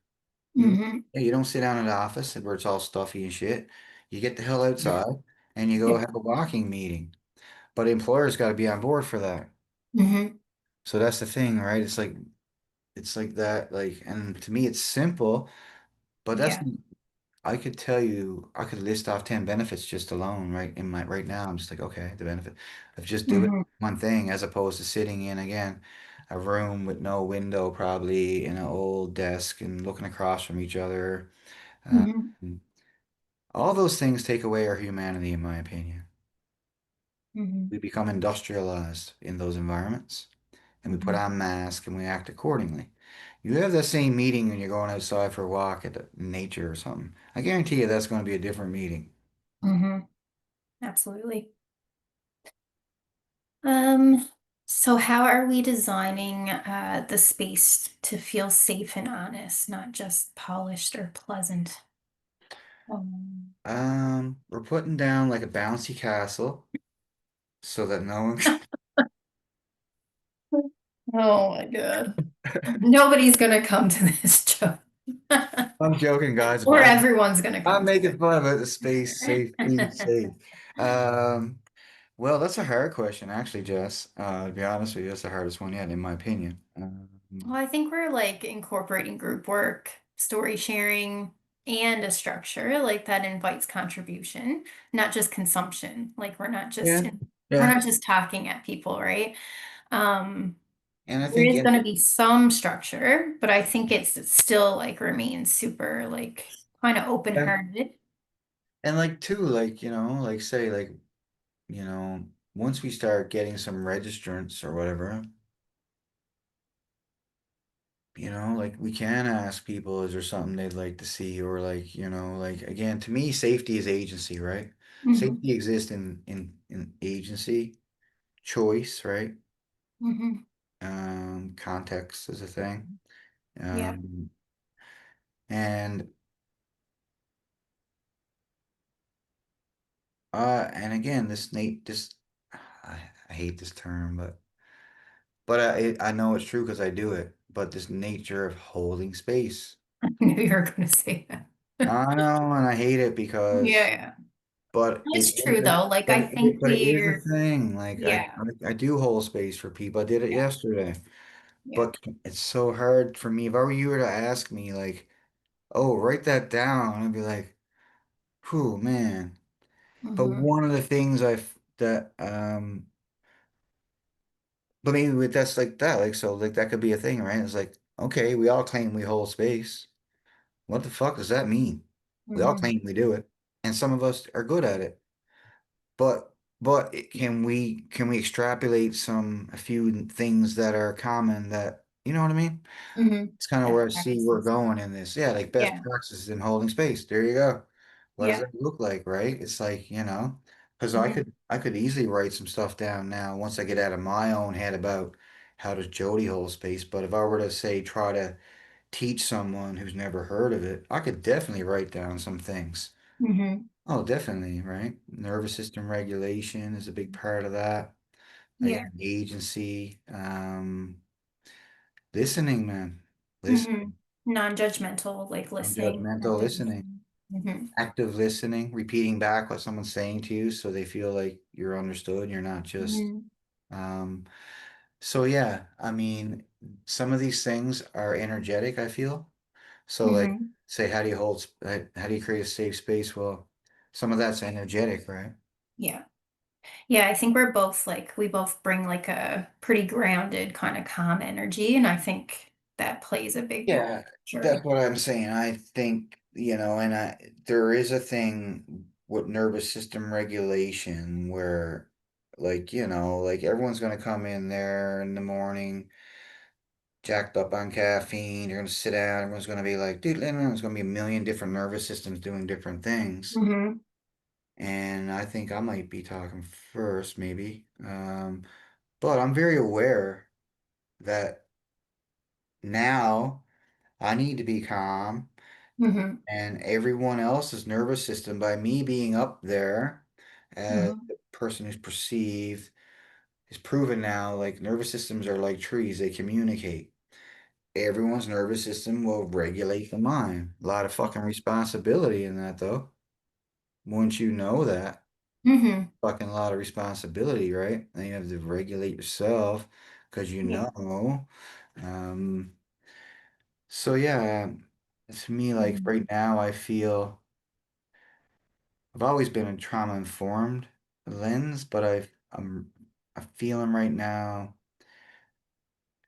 You, Hmm. yeah, you don't sit down in the office where it's all stuffy and shit. You get the hell outside and you go have a walking meeting. But employers got to be on board for that. Hmm. So that's the thing, right? It's like that, like, and to me it's simple, but that's Yeah. I could tell you, I could list off 10 benefits just alone, right? In my right now, I'm just like, okay, the benefit of just doing Hmm. one thing as opposed to sitting in again a room with no window, probably in an old desk and looking across from each other. Uh, Hmm. all those things take away our humanity, in my opinion. Hmm. We become industrialized in those environments and we put Hmm. on masks and we act accordingly. You have that same meeting when you're going outside for a walk at nature or something. I guarantee you that's going to be a different meeting. Hmm. Absolutely. Um, so how are we designing the space to feel safe and honest, not just polished or pleasant? Um, We're putting down like a bouncy castle so that no one. oh my God. Nobody's gonna come to this joke. I'm joking, guys, Or but everyone's gonna I'm come to making fun of it. The space safe, being safe. it. Um, well, that's a hard question, actually, Jess. To be honest with you, that's the hardest one yet, in my opinion. Well, I think we're like incorporating group work, story sharing, and a structure like that invites contribution, not just consumption. Like Yeah, we're yeah, not just talking at people, right? Um, and I there think, is going to be some structure, but I think it's still like remains super like kind of open-hearted. and like too, like like say, like once we start getting some registrants or whatever, like we can ask people, is there something they'd like to see? Or like, like again, to me, safety is agency, right? Hmm. Safety exists in agency, choice, right? Hmm. Context is a thing. Yeah. Um, and and again, this Nate, this I hate this term, but I know it's true because I do it. But this nature of holding space, I knew you were going to say that. I know, and I hate it Yeah, because. yeah. But It's true though. Like I think but it is a we're, thing. Like yeah, I do hold space for people. I did it yeah, yesterday. yeah. But it's so hard for me. If I were you were to ask me like, oh, write that down, I'd be like, whew, man. But Hmm. one of the things but maybe with that's like that, like so like that could be a thing, right? It's like, okay, we all claim we hold space. What the fuck does that mean? We all Hmm. claim we do it. And some of us are good at it. Can we extrapolate a few things that are common that you know what I mean? Hmm. It's kind of where Best I see we're practices. going in this. Yeah, like best Yeah, practices in holding space. There you go. What does yeah. that look like, right? It's like, because I Hmm. could I could easily write some stuff down now once I get out of my own head about how does Jody hold space? But if I were to say try to teach someone who's never heard of it, I could definitely write down some things. Hmm. Oh, definitely, right? Nervous system regulation is a big part of that. Yeah. Again, agency, listening, man. Listen, Hmm. Non-judgmental, like listening, non-judgmental active listening, listening. Hmm. active listening, repeating back what someone's saying to you so they feel like you're understood. You're not just, Hmm. um, so yeah, I mean, some of these things are energetic, I feel. So like, Hmm. say, how do you create a safe space? Well, some of that's energetic, right? Yeah. Yeah, I think we're both like we both bring like a pretty grounded kind of calm energy, and I think that plays a big role. Yeah, Sure. that's what I'm saying. I think, and there is a thing with nervous system regulation where, like, like everyone's going to come in there in the morning, jacked up on caffeine. You're going to sit down. Everyone's going to be like, dude, there's going to be a million different nervous systems doing different things. Hmm. And I think I might be talking first, maybe. But I'm very aware that now I need to be calm Hmm. and everyone else's nervous system by me being up there as Hmm. the person who's perceived is proven now like nervous systems are like trees, they communicate. Everyone's nervous system will regulate the mind. A lot of fucking responsibility in that though. Once you know that, Hmm. fucking lot of responsibility, right? And you have to regulate yourself because you Yeah. know. Um, so yeah, to me, like Hmm. right now, I feel I've always been a trauma informed lens, but I'm feeling right now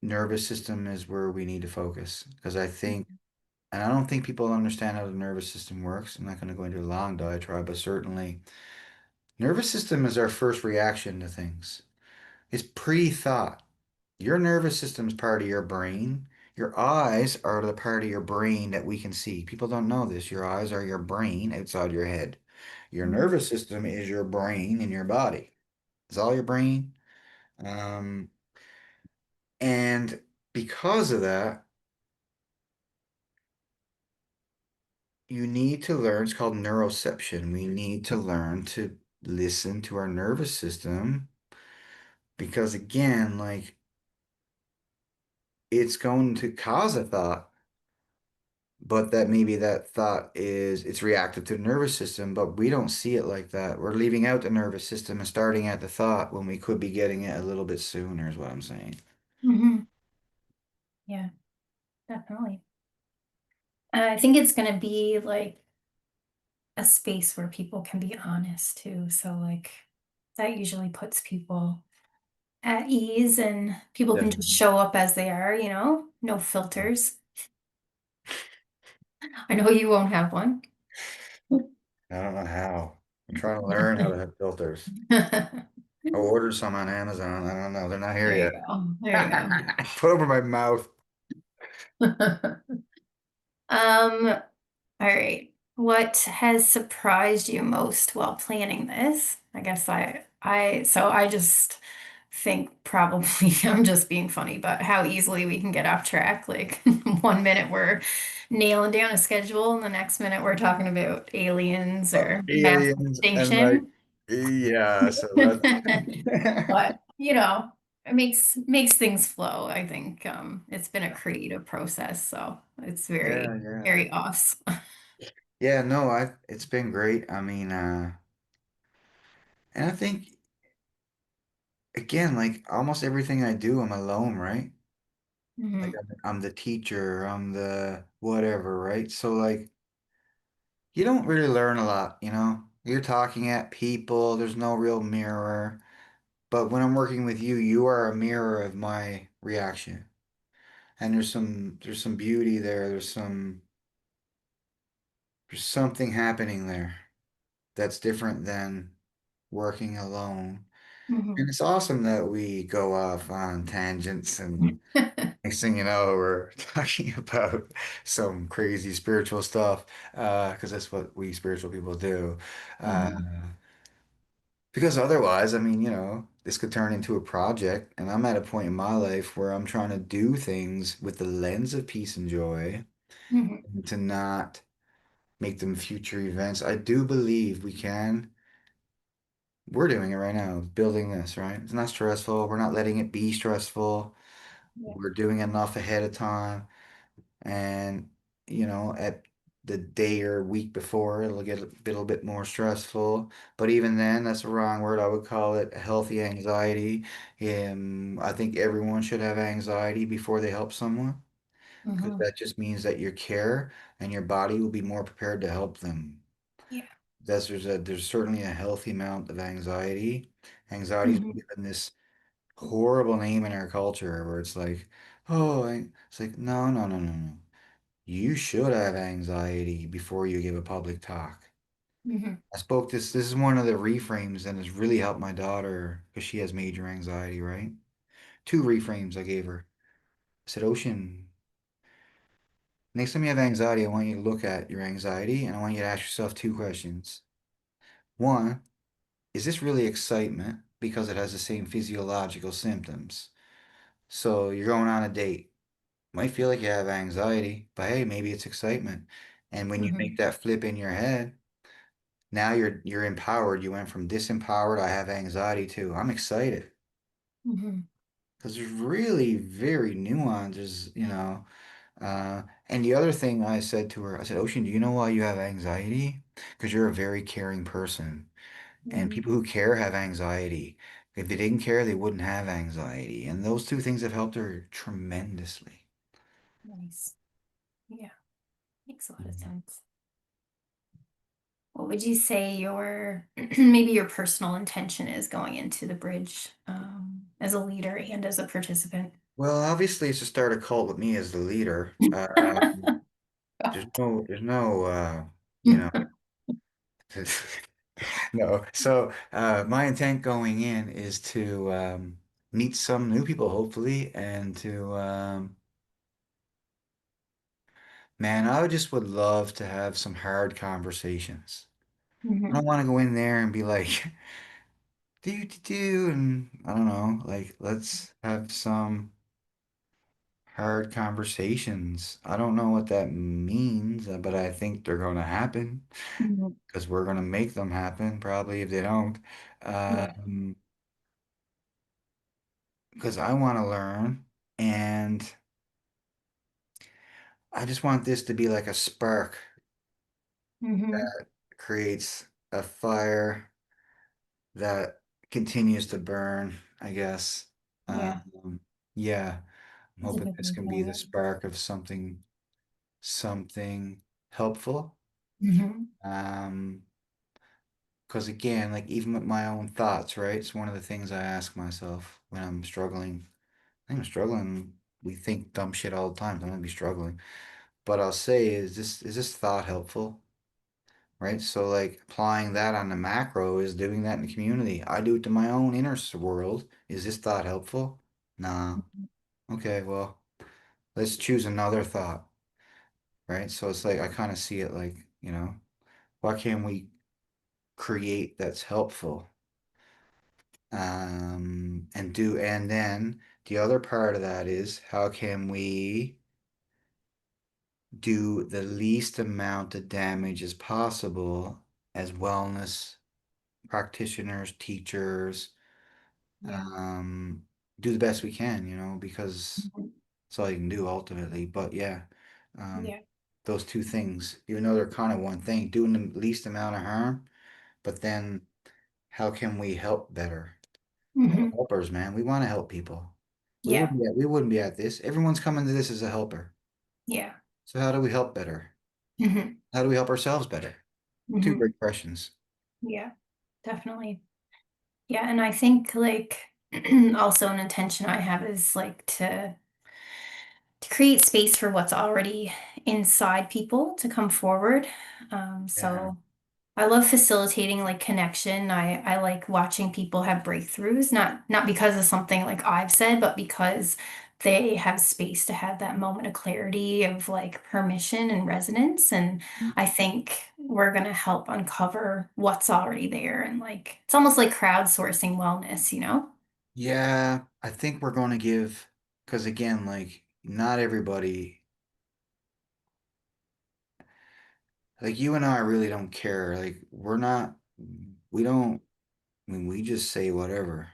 nervous system is where we need to focus because I think, and I don't think people understand how the nervous system works. I'm not going to go into a long diatribe, but certainly nervous system is our first reaction to things. It's pre-thought. Your nervous system is part of your brain. Your eyes are the part of your brain that we can see. People don't know this. Your eyes are your brain outside your head. Your nervous system is your brain in your body. It's all your brain. Um, and because of that, you need to learn, it's called neuroception. We need to learn to listen to our nervous system because, again, like it's going to cause a thought. But that maybe that thought is it's reactive to the nervous system, but we don't see it like that. We're leaving out the nervous system and starting at the thought when we could be getting it a little bit sooner, is what I'm saying. Hmm. Yeah, definitely. I think it's going to be like a space where people can be honest too. So, like, that usually puts people at ease and people can just Definitely. show up as they are, no filters. I know you won't have one. I don't know how. I'm trying to learn how to have filters. I ordered some on Amazon. I don't know. They're not here There you yet. go. There you go. Put over my mouth. Um, all right. What has surprised you most while planning this? I guess so I just think probably I'm just being funny, but how easily we can get off track. Like 1 minute we're nailing down a schedule, and the next minute we're talking about aliens or mass Aliens and like, extinction. yeah, so that's But, it makes things flow. I think it's been a creative process, so it's yeah, very, yeah. very awesome. Yeah, no, it's been great. I mean, and I think again, like almost everything I do, I'm alone, right? Like Hmm. I'm the teacher, I'm the whatever, right? So like you don't really learn a lot, you know? You're talking at people, there's no real mirror. But when I'm working with you, you are a mirror of my reaction. And there's some beauty there. There's something happening there that's different than working alone. And Hmm. it's awesome that we go off on tangents and next thing you know, we're talking about some crazy spiritual stuff, because that's what we spiritual people do. Uh, Hmm. because otherwise, I mean, this could turn into a project. And I'm at a point in my life where I'm trying to do things with the lens of peace and joy Hmm. and to not make them future events. I do believe we can. We're doing it right now, building this, right? It's not stressful. We're not letting it be stressful. Yeah. We're doing enough ahead of time. And, at the day or week before, it'll get a little bit more stressful. But even then, that's the wrong word. I would call it healthy anxiety. I think everyone should have anxiety before they help someone, because Hmm. that just means that your care and your body will be more prepared to help them. Yeah. There's certainly a healthy amount of anxiety. Anxiety's been Hmm. given this horrible name in our culture where it's like, oh, it's like, no, no, no, no, no. You should have anxiety before you give a public talk. Hmm. This is one of the reframes and has really helped my daughter because she has major anxiety, right? Two reframes I gave her. I said, Ocean, next time you have anxiety, I want you to look at your anxiety and I want you to ask yourself two questions. One, is this really excitement because it has the same physiological symptoms? So you're going on a date. Might feel like you have anxiety, but hey, maybe it's excitement. And when you make Hmm. that flip in your head, now you're empowered. You went from disempowered, I have anxiety to I'm excited. Hmm. Because there's really very nuances, and the other thing I said to her, I said, Ocean, do you know why you have anxiety? Because you're a very caring person. And Hmm. people who care have anxiety. If they didn't care, they wouldn't have anxiety. And those two things have helped her tremendously. Nice. Yeah. Makes a lot of Mhm. sense. What would you say your maybe your personal intention is going into the bridge as a leader and as a participant? Well, obviously, it's to start a cult with me as the leader. There's no, you know, no. So, my intent going in is to meet some new people, hopefully, and man, would love to have some hard conversations. I Hmm. don't want to go in there and be like, do, and I don't know, like, let's have some hard conversations. I don't know what that means, but I think they're going to happen Hmm. because we're going to make them happen, probably if they don't. Yeah. Um, because I want to learn and I just want this to be like a spark Hmm. that creates a fire that continues to burn, I guess. Yeah. Um, yeah, I'm That's a hoping good this way of can be putting the it. spark of something helpful. Hmm. Um, because again, like even with my own thoughts, right? It's one of the things I ask myself when I'm struggling. I think I'm struggling. We think dumb shit all the time. I'm gonna be struggling. But I'll say, is this thought helpful? Right? So like applying that on the macro is doing that in the community. I do it to my own inner world. Is this thought helpful? Nah. Okay, well, let's choose another thought, right? So it's like I kind of see it like, what can we create that's helpful? And then the other part of that is how can we do the least amount of damage as possible as wellness practitioners, teachers, Yeah. um, do the best we can, because Mhm. that's all you can do ultimately. But yeah, um, Yeah. those two things, even though they're kind of one thing, doing the least amount of harm, but then how can we help better? We're all Hmm. helpers, man. We want to help people. Yeah. We wouldn't be at this. Everyone's coming to this as a helper. Yeah. So how do we help better? Hmm. How do we help ourselves better? Two Hmm. great questions. Yeah. Definitely. Yeah. And I think like also an intention I have is like to create space for what's already inside people to come forward. Yeah. So I love facilitating like connection. I like watching people have breakthroughs, not because of something like I've said, but because they have space to have that moment of clarity of like permission and resonance. And I think we're going to help uncover what's already there. And like, it's almost like crowdsourcing wellness, you know? Yeah, I think we're going to give, because again, like not everybody, like you and I really don't care. Like we're not, we don't, I mean, we just say whatever.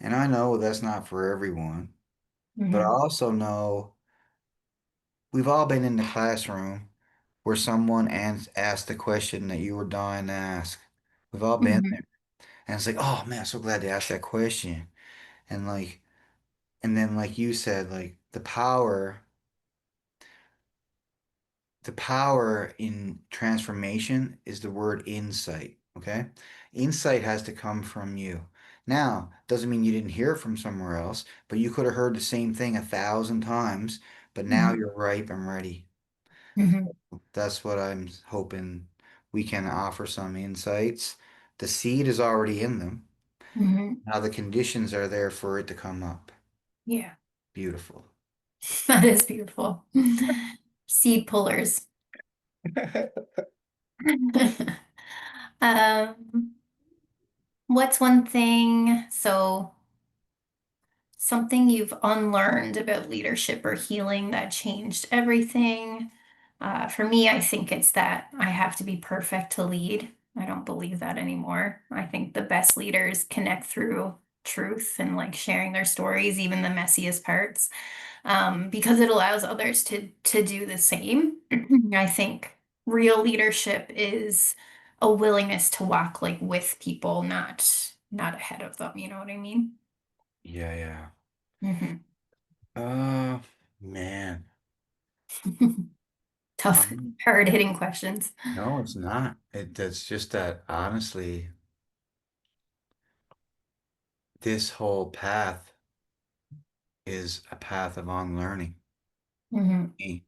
And I know that's not for everyone, but I Hmm. also know we've all been in the classroom where someone asked the question that you were dying to ask. We've all been Hmm. there. And it's like, oh man, so glad they asked that question. And like, and then like you said, like the power in transformation is the word insight. Okay. Insight has to come from you. Now, doesn't mean you didn't hear it from somewhere else, but you could have heard the same thing 1,000 times, but now Hmm. you're ripe and ready. Hmm. That's what I'm hoping we can offer some insights. The seed is already in them. Hmm. Now the conditions are there for it to come up. Yeah, Beautiful. that is beautiful. Seed pullers. Um, what's one thing? So something you've unlearned about leadership or healing that changed everything. For me, I think it's that I have to be perfect to lead. I don't believe that anymore. I think the best leaders connect through truth and like sharing their stories, even the messiest parts, because it allows others to do the same. I think real leadership is a willingness to walk like with people, not ahead of them. You know what I mean? Yeah, yeah. Hmm. Uh, man. Tough, Um, hard-hitting questions. no, it's not. That's just that honestly, this whole path is a path of unlearning. Hmm. Me.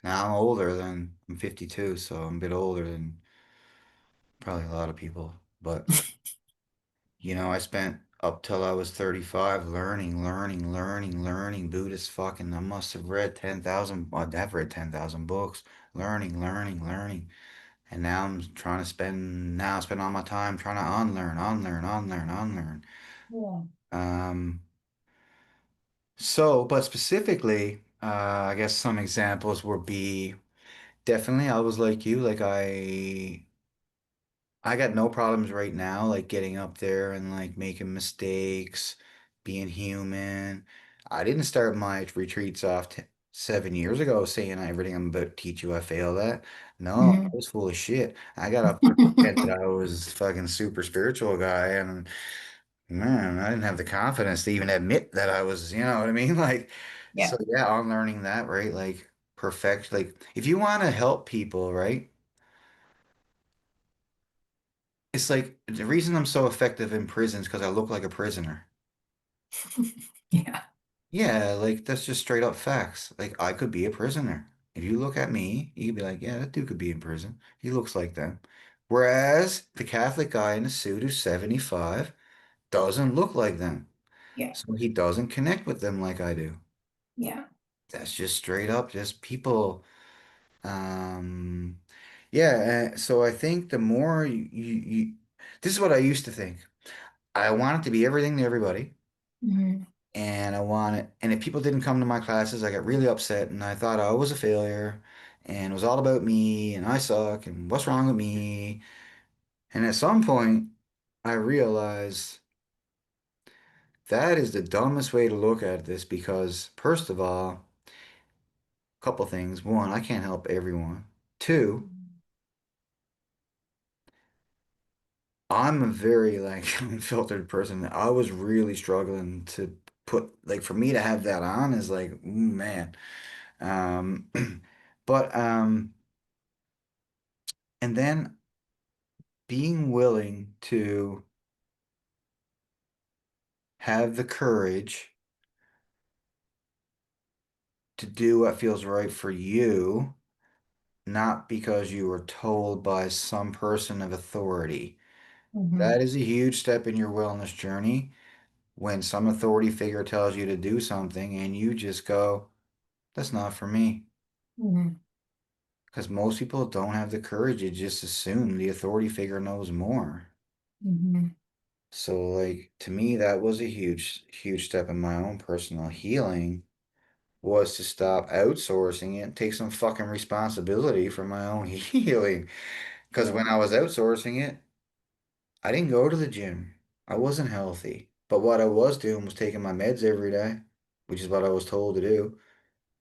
Now I'm 52, so I'm a bit older than probably a lot of people. But I spent up till I was 35 learning Buddhist fucking. I must have read 10,000, I've read 10,000 books, learning. And now I spend all my time trying to unlearn. Yeah. Um, but specifically, I guess some examples would be definitely I was like you, like I got no problems right now, like getting up there and like making mistakes, being human. I didn't start my retreats off t 7 years ago saying everything I'm about to teach you, I failed at. No, I Hmm. was full of shit. I got up there pretended I was fucking super spiritual guy, and man, I didn't have the confidence to even admit that I was, you know what I mean? Like, so Yeah. yeah, I'm learning that, right? Like perfect, like if you want to help people, right? It's like the reason I'm so effective in prisons because I look like a prisoner. Yeah. Yeah, like that's just straight up facts. Like I could be a prisoner. If you look at me, you could be like, yeah, that dude could be in prison. He looks like them. Whereas the Catholic guy in the suit who's 75 doesn't look like them. Yeah. So he doesn't connect with them like I do. Yeah. That's just straight up just people. Um, yeah, so I think the more this is what I used to think. I wanted to be everything to everybody. Hmm. And I want it. And if people didn't come to my classes, I got really upset and I thought I was a failure and it was all about me and I suck and what's wrong with me. And at some point, I realized that is the dumbest way to look at this because, first of all, a couple things. One, I can't help everyone. Two, I'm a very like unfiltered person. I was really struggling to put like for me to have that on is like, man. Um, but and then being willing to have the courage to do what feels right for you, not because you were told by some person of authority. Hmm. That is a huge step in your wellness journey. when some authority figure tells you to do something and you just go, that's not for me. Hmm. Because most people don't have the courage to just assume the authority figure knows more. Hmm. So, like, to me, that was a huge step in my own personal healing was to stop outsourcing it and take some fucking responsibility for my own healing. Because Yeah. when I was outsourcing it, I didn't go to the gym. I wasn't healthy. But what I was doing was taking my meds every day, which is what I was told to do.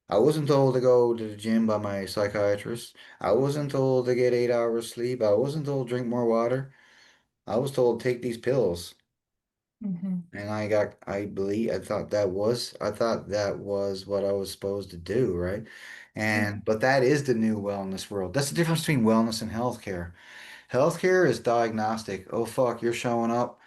I wasn't told to go to the gym by my psychiatrist. I wasn't told to get 8 hours sleep. I wasn't told to drink more water. I was told to take these pills. Hmm. And I thought that was what I was supposed to do, right? Yeah. But that is the new wellness world. That's the difference between wellness and healthcare. Healthcare is diagnostic. Oh, fuck, you're showing up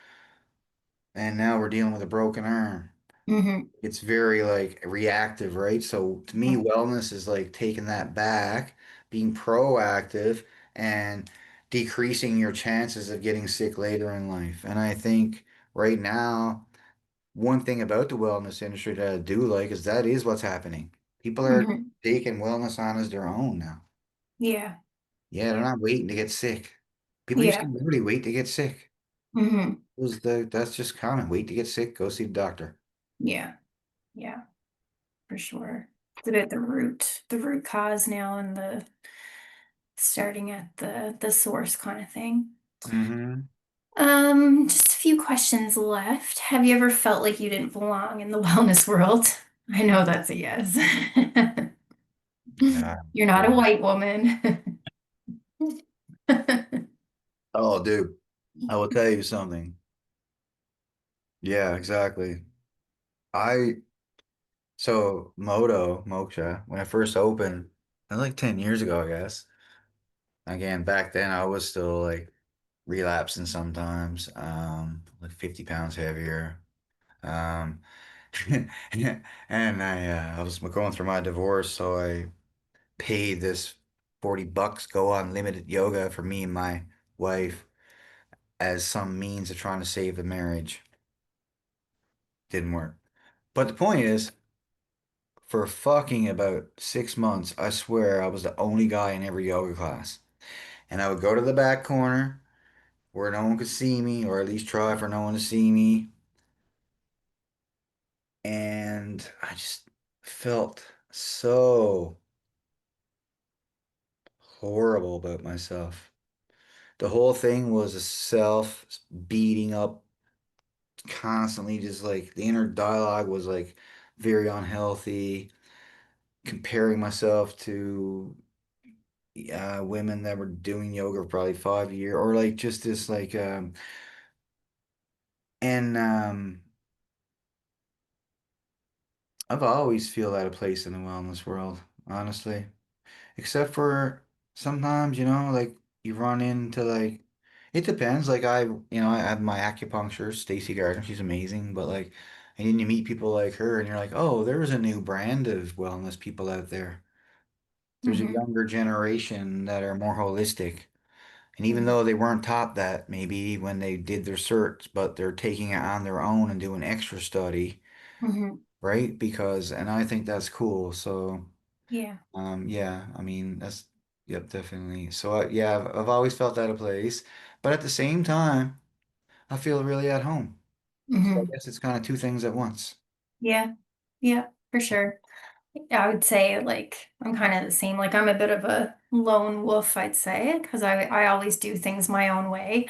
and now we're dealing with a broken arm. Hmm. It's very like reactive, right? So to me, wellness is like taking that back, being proactive, and decreasing your chances of getting sick later in life. And I think right now, one thing about the wellness industry that I do like is that is what's happening. People are Hmm. taking wellness on as their own now. Yeah. Yeah, they're Yeah. not waiting to get sick. People used to Yeah. literally wait to get sick. Hmm. That's just common. Wait to get sick, go see the doctor. Yeah. Yeah. For sure. It's about the root cause now and the starting at the source kind of thing. Hmm. Just a few questions left. Have you ever felt like you didn't belong in the wellness world? I know that's a yes. Yeah. You're not a Yeah. white woman. Oh, dude, I will tell you something. Yeah, exactly. I Moksha, when I first opened, like 10 years ago, I guess. Again, back then I was still like relapsing sometimes, like 50 pounds heavier. Um, and I was going through my divorce, so I paid this $40 go on limited yoga for me and my wife as some means of trying to save the marriage. Didn't work. But the point is, for fucking about 6 months, I swear I was the only guy in every yoga class. And I would go to the back corner where no one could see me, or at least try for no one to see me. And I just felt so horrible about myself. The whole thing was a self beating up constantly, just like the inner dialogue was like very unhealthy, comparing myself to women that were doing yoga for probably 5 years, or like just this like and I've always feel out of place in the wellness world, honestly. Except for sometimes, like you run into like it depends. Like I have my acupuncturist, Stacy Gardner, she's amazing, but like and then you meet people like her and you're like, oh, there's a new brand of wellness people out there. There's a Hmm. younger generation that are more holistic. And even Hmm. though they weren't taught that maybe when they did their certs, but they're taking it on their own and doing extra study, Hmm. right? And I think that's cool. So, Yeah. yeah, I mean, yep, definitely. So, yeah, I've always felt out of place, but at the same time, I feel really at home. So I Hmm. guess it's kind of two things at once. Yeah. Yeah, for sure. I would say like I'm kind of the same. Like I'm a bit of a lone wolf, I'd say, because I always do things my own way,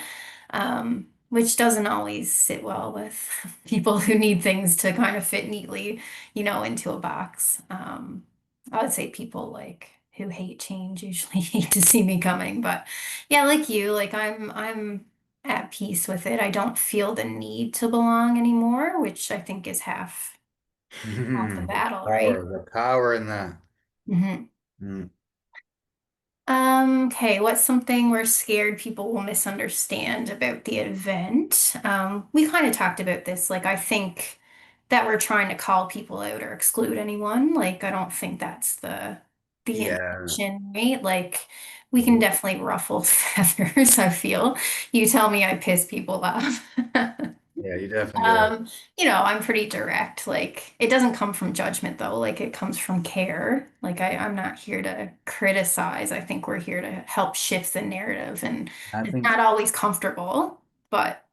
which doesn't always sit well with people who need things to kind of fit neatly, into a box. I would say people like who hate change usually hate to see me coming, but yeah, like you, like I'm at peace with it. I don't feel the need to belong anymore, which I think is half the battle, right? The power in that. Mhm. Mm. Okay, what's something we're scared people will misunderstand about the event? We kind of talked about this. Like, I think that we're trying to call people out or exclude anyone. Like, I don't think that's the Yeah. intention, right? Like, we can definitely ruffle feathers, I feel. You tell me I piss people off. Yeah, you definitely do. I'm pretty direct. Like, it doesn't come from judgment though. Like, it comes from care. Like, I'm not here to criticize. I think we're here to help shift the narrative, and I it's think not always comfortable, but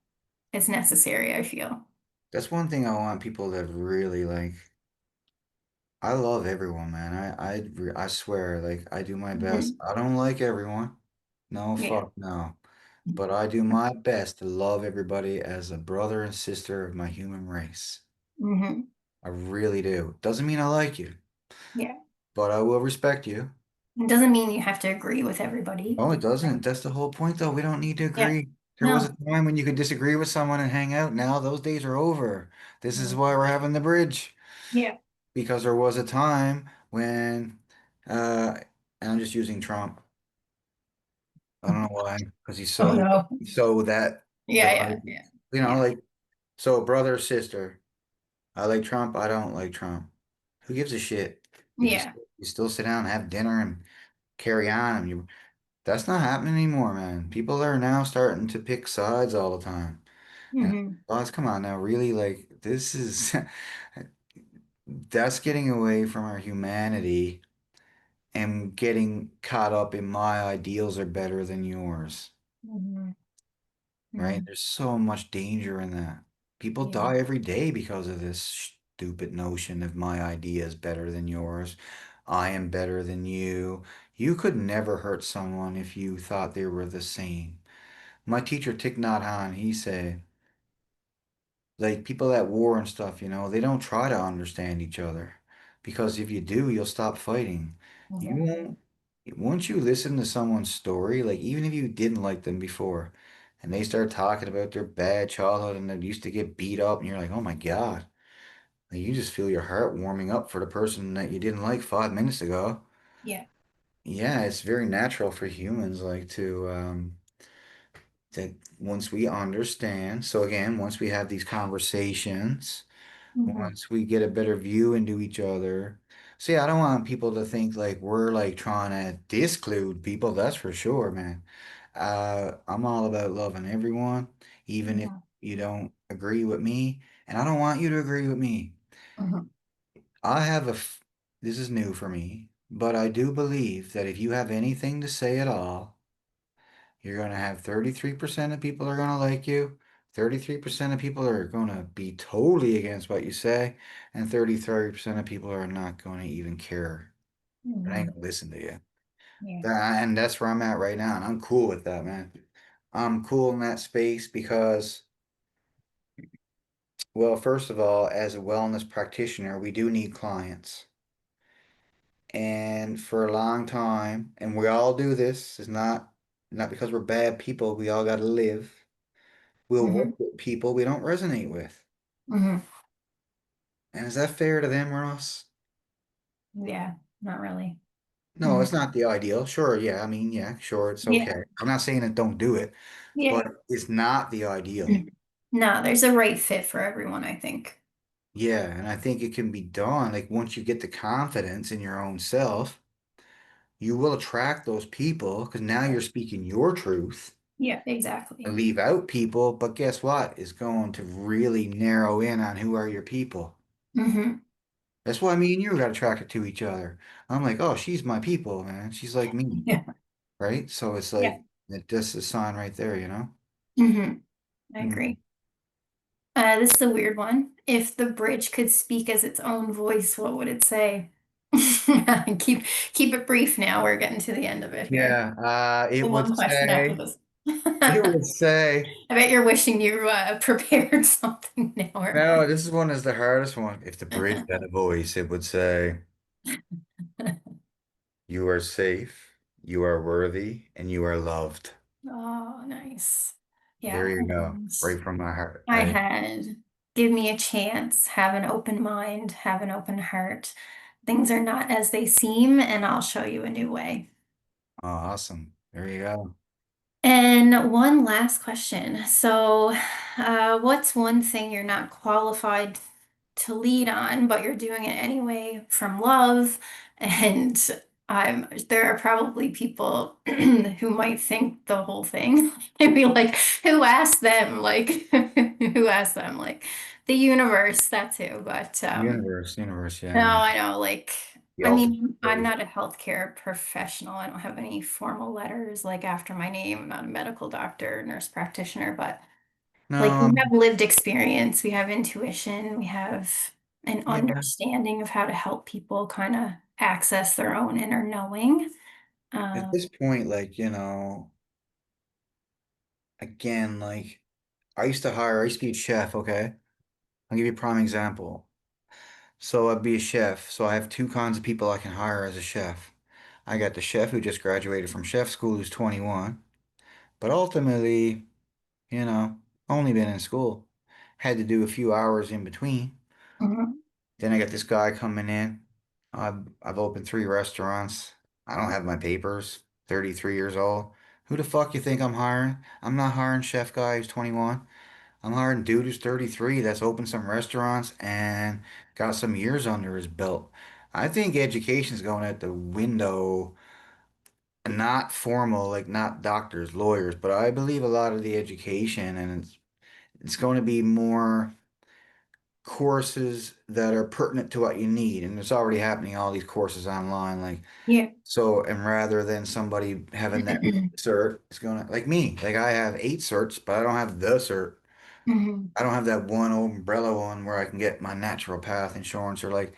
it's necessary, I feel. that's one thing I want people to really like. I love everyone, man. I swear, like I do my best. Hmm. I don't like everyone. No, Yeah. fuck no. But I do my best to love everybody as a brother and sister of my human race. Hmm. I really do. Doesn't mean I like you, Yeah. but I will respect you. It doesn't mean you have to agree with everybody. No, it doesn't. That's the whole point, though. We don't need to Yeah. agree. There was a No. time when you could disagree with someone and hang out. Now those days are over. This is why we're having the bridge. Yeah. Because there was a time when, uh, and I'm just using Trump. I don't know why, because Oh no. he's so that Yeah, yeah, divided. yeah. You know, Yeah. like, so brother, sister. I like Trump. I don't like Trump. Who gives a shit? Yeah. You still sit down and have dinner and carry on. That's not happening anymore, man. People are now starting to pick sides all the time. And Hmm. guys, come on now, really, like this is that's getting away from our humanity and getting caught up in my ideals are better than yours, Hmm. right? Hmm. There's so much danger in that. People Yeah. die every day because of this stupid notion of my idea is better than yours. I am better than you. You could never hurt someone if you thought they were the same. My teacher, Thich Nhat Hanh, he said, like people at war and stuff, they don't try to understand each other because if you do, you'll stop fighting. You Exactly. won't, once you listen to someone's story, like even if you didn't like them before, and they start talking about their bad childhood and they used to get beat up, and you're like, oh my God, like you just feel your heart warming up for the person that you didn't like 5 minutes ago. Yeah. Yeah, it's very natural for humans, like that once we understand. So again, once we have these conversations, Hmm. once we get a better view into each other. See, I don't want people to think like we're like trying to disclude people, that's for sure, man. I'm all about loving everyone, even if Yeah. you don't agree with me, and I don't want you to agree with me. Hmm. I have a, this is new for me, but I do believe that if you have anything to say at all, you're going to have 33% of people are going to like you. 33% of people are going to be totally against what you say. And 33% of people are not going to even care. They ain't Hmm. going to listen to you. Yeah. And that's where I'm at right now. And I'm cool with that, man. I'm cool in that space because, well, first of all, as a wellness practitioner, we do need clients. And for a long time, and we all do this, it's not because we're bad people, we all got to live. We'll Hmm. work with people we don't resonate with. Hmm. And is that fair to them or us? Yeah. Not really. No, Hmm. it's not the ideal. Sure, yeah. I mean, yeah, sure, it's Yeah. okay. I'm not saying that don't do it, but Yeah. it's not the ideal. No, there's a right fit for everyone, I think. Yeah, and I think it can be done. Like once you get the confidence in your own self, you will attract those people because now you're speaking your truth Yeah, and exactly. leave out people. But guess what? Is going to really narrow in on who are your people. Hmm. That's why me and you got attracted to each other. I'm like, oh, she's my people, man. She's like me, Yeah. right? So it's Yeah. like that's a sign right there. Hmm. I Hmm. agree. This is a weird one. If the bridge could speak as its own voice, what would it say? Keep keep it brief now. We're getting to the end of it here. Yeah, The one question after this. it I would say, bet you're wishing you prepared something now or no, this one is the hardest one. If the bridge had a voice, it would say, you are safe, you are worthy, and you are loved. Oh, nice. There Yeah. you go, right from my heart. I had give me a chance, have an open mind, have an open heart. Things are not as they seem, and I'll show you a new way. Oh, awesome. There you go. And one last question. So, what's one thing you're not qualified to lead on, but you're doing it anyway from love? And There are probably people who might think the whole thing and be like, who asked them? Like, who asked them? Like, the universe, that's who. But Universe, no, yeah. I know. Like, The I ultimate mean, I'm closure. not a healthcare professional. I don't have any formal letters like after my name. I'm not a medical doctor, nurse practitioner, but like we No, have lived experience, we have intuition, we have an yeah. understanding of how to help people kind of access their own inner knowing. At Um, this point, like, again, like I used to be a chef, okay? I'll give you a prime example. So I'd be a chef. So I have two kinds of people I can hire as a chef. I got the chef who just graduated from chef school who's 21, but ultimately, you know, only been in school. Had to do a few hours in between. mhm, Then I got this guy coming in. I've opened three restaurants. I don't have my papers. 33 years old. Who the fuck you think I'm hiring? I'm not hiring chef guy who's 21. I'm hiring dude who's 33 that's opened some restaurants and got some years under his belt. I think education's going out the window, not formal, like not doctors, lawyers, but I believe a lot of the education and it's going to be more courses that are pertinent to what you need. And it's already happening, all these courses online. Like, yeah. so, and rather than somebody having that cert, it's gonna, like me, like I have eight certs, but I don't have the cert. Mhm, I don't have that one umbrella one where I can get my natural path insurance or like,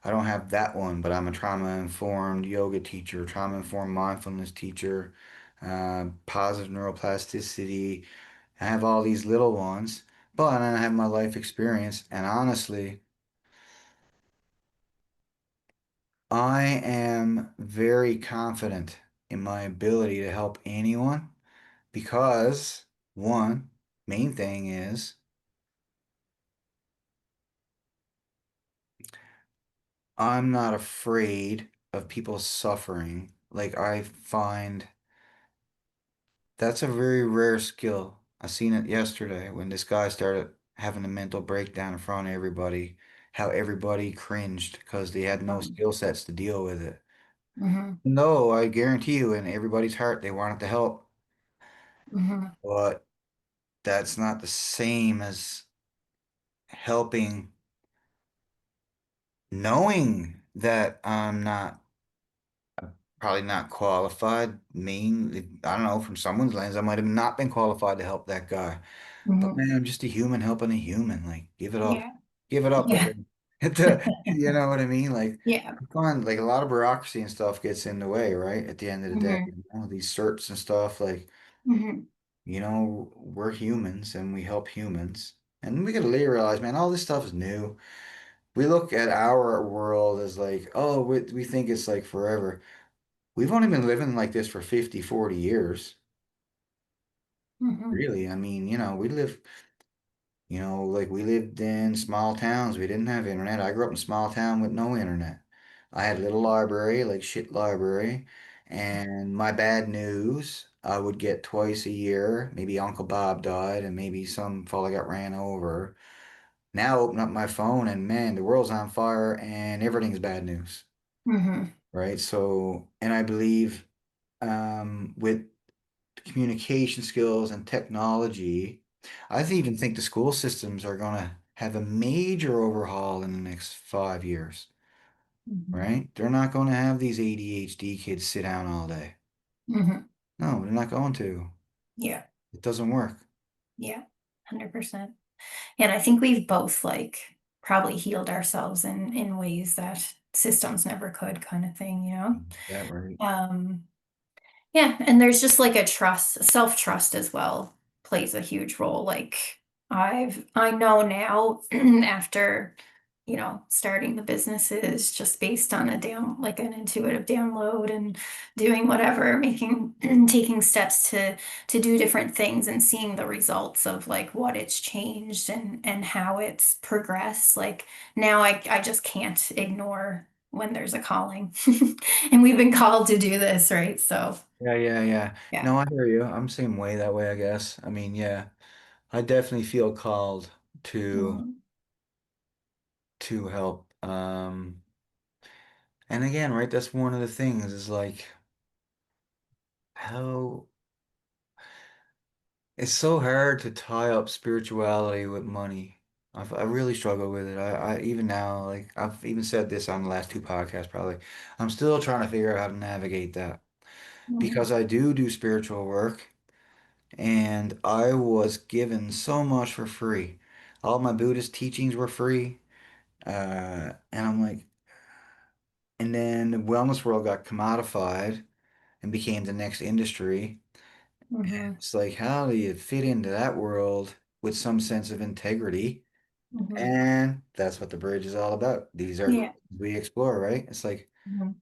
I don't have that one, but I'm a trauma informed yoga teacher, trauma informed mindfulness teacher, positive neuroplasticity. I have all these little ones, but I have my life experience. And honestly, I am very confident in my ability to help anyone because one main thing is I'm not afraid of people suffering. Like I find that's a very rare skill. I seen it yesterday when this guy started having a mental breakdown in front of everybody, how everybody cringed because they had no skill sets to deal with it. mhm, No, I guarantee you, in everybody's heart, they wanted to help, mhm, but that's not the same as helping knowing that I'm not probably not qualified. Mean, I don't know, from someone's lens, I might have not been qualified to help that guy. But mhm. man, I'm just a human helping a human. Like, give it up. Yeah, Give it up. Like, yeah, you know what I mean? Like, yeah. come on, like a lot of bureaucracy and stuff gets in the way, right? At the end of the day, Mhm, these certs and stuff, like, mhm, we're humans and we help humans. And we gotta realize, man, all this stuff is new. We look at our world as like, oh, we think it's like forever. We've only been living like this for 50, 40 years. mhm, Really. I mean, like we lived in small towns. We didn't have internet. I grew up in a small town with no internet. I had a little library, like shit library, and my bad news I would get twice a year. Maybe Uncle Bob died, and maybe some fella got ran over. Now open up my phone, and man, the world's on fire, and everything's bad news, mhm, right? So, and I believe with communication skills and technology, even think the school systems are going to have a major overhaul in the next 5 years, mhm, right? They're not going to have these ADHD kids sit down all day. mhm. No, they're not going to. Yeah, It doesn't work. yeah, 100%. And I think we've both like probably healed ourselves in ways that systems never could, kind of thing, you know? That right. Um, Yeah, and there's just like a trust, self-trust as well plays a huge role. Like I know now after, starting the businesses just based on like an intuitive download and doing whatever, making taking steps to do different things and seeing the results of like what it's changed and how it's progressed. Like now I just can't ignore when there's a calling. And we've been called to do this, right? So Yeah, yeah, yeah. yeah. No, I hear you. I'm same way that way, I guess. I mean, yeah, I definitely feel called to Mhm. help. And again, right, that's one of the things is like how it's so hard to tie up spirituality with money. I really struggle with it. I even now, like I've even said this on the last two podcasts, probably. I'm still trying to figure out how to navigate that Mhm. because I do spiritual work and I was given so much for free. All my Buddhist teachings were free. And I'm like, and then the wellness world got commodified and became the next industry. Mhm. It's like, how do you fit into that world with some sense of integrity? Mhm. And that's what the bridge is all about. These are Yeah. questions we explore, right? It's like, Mhm.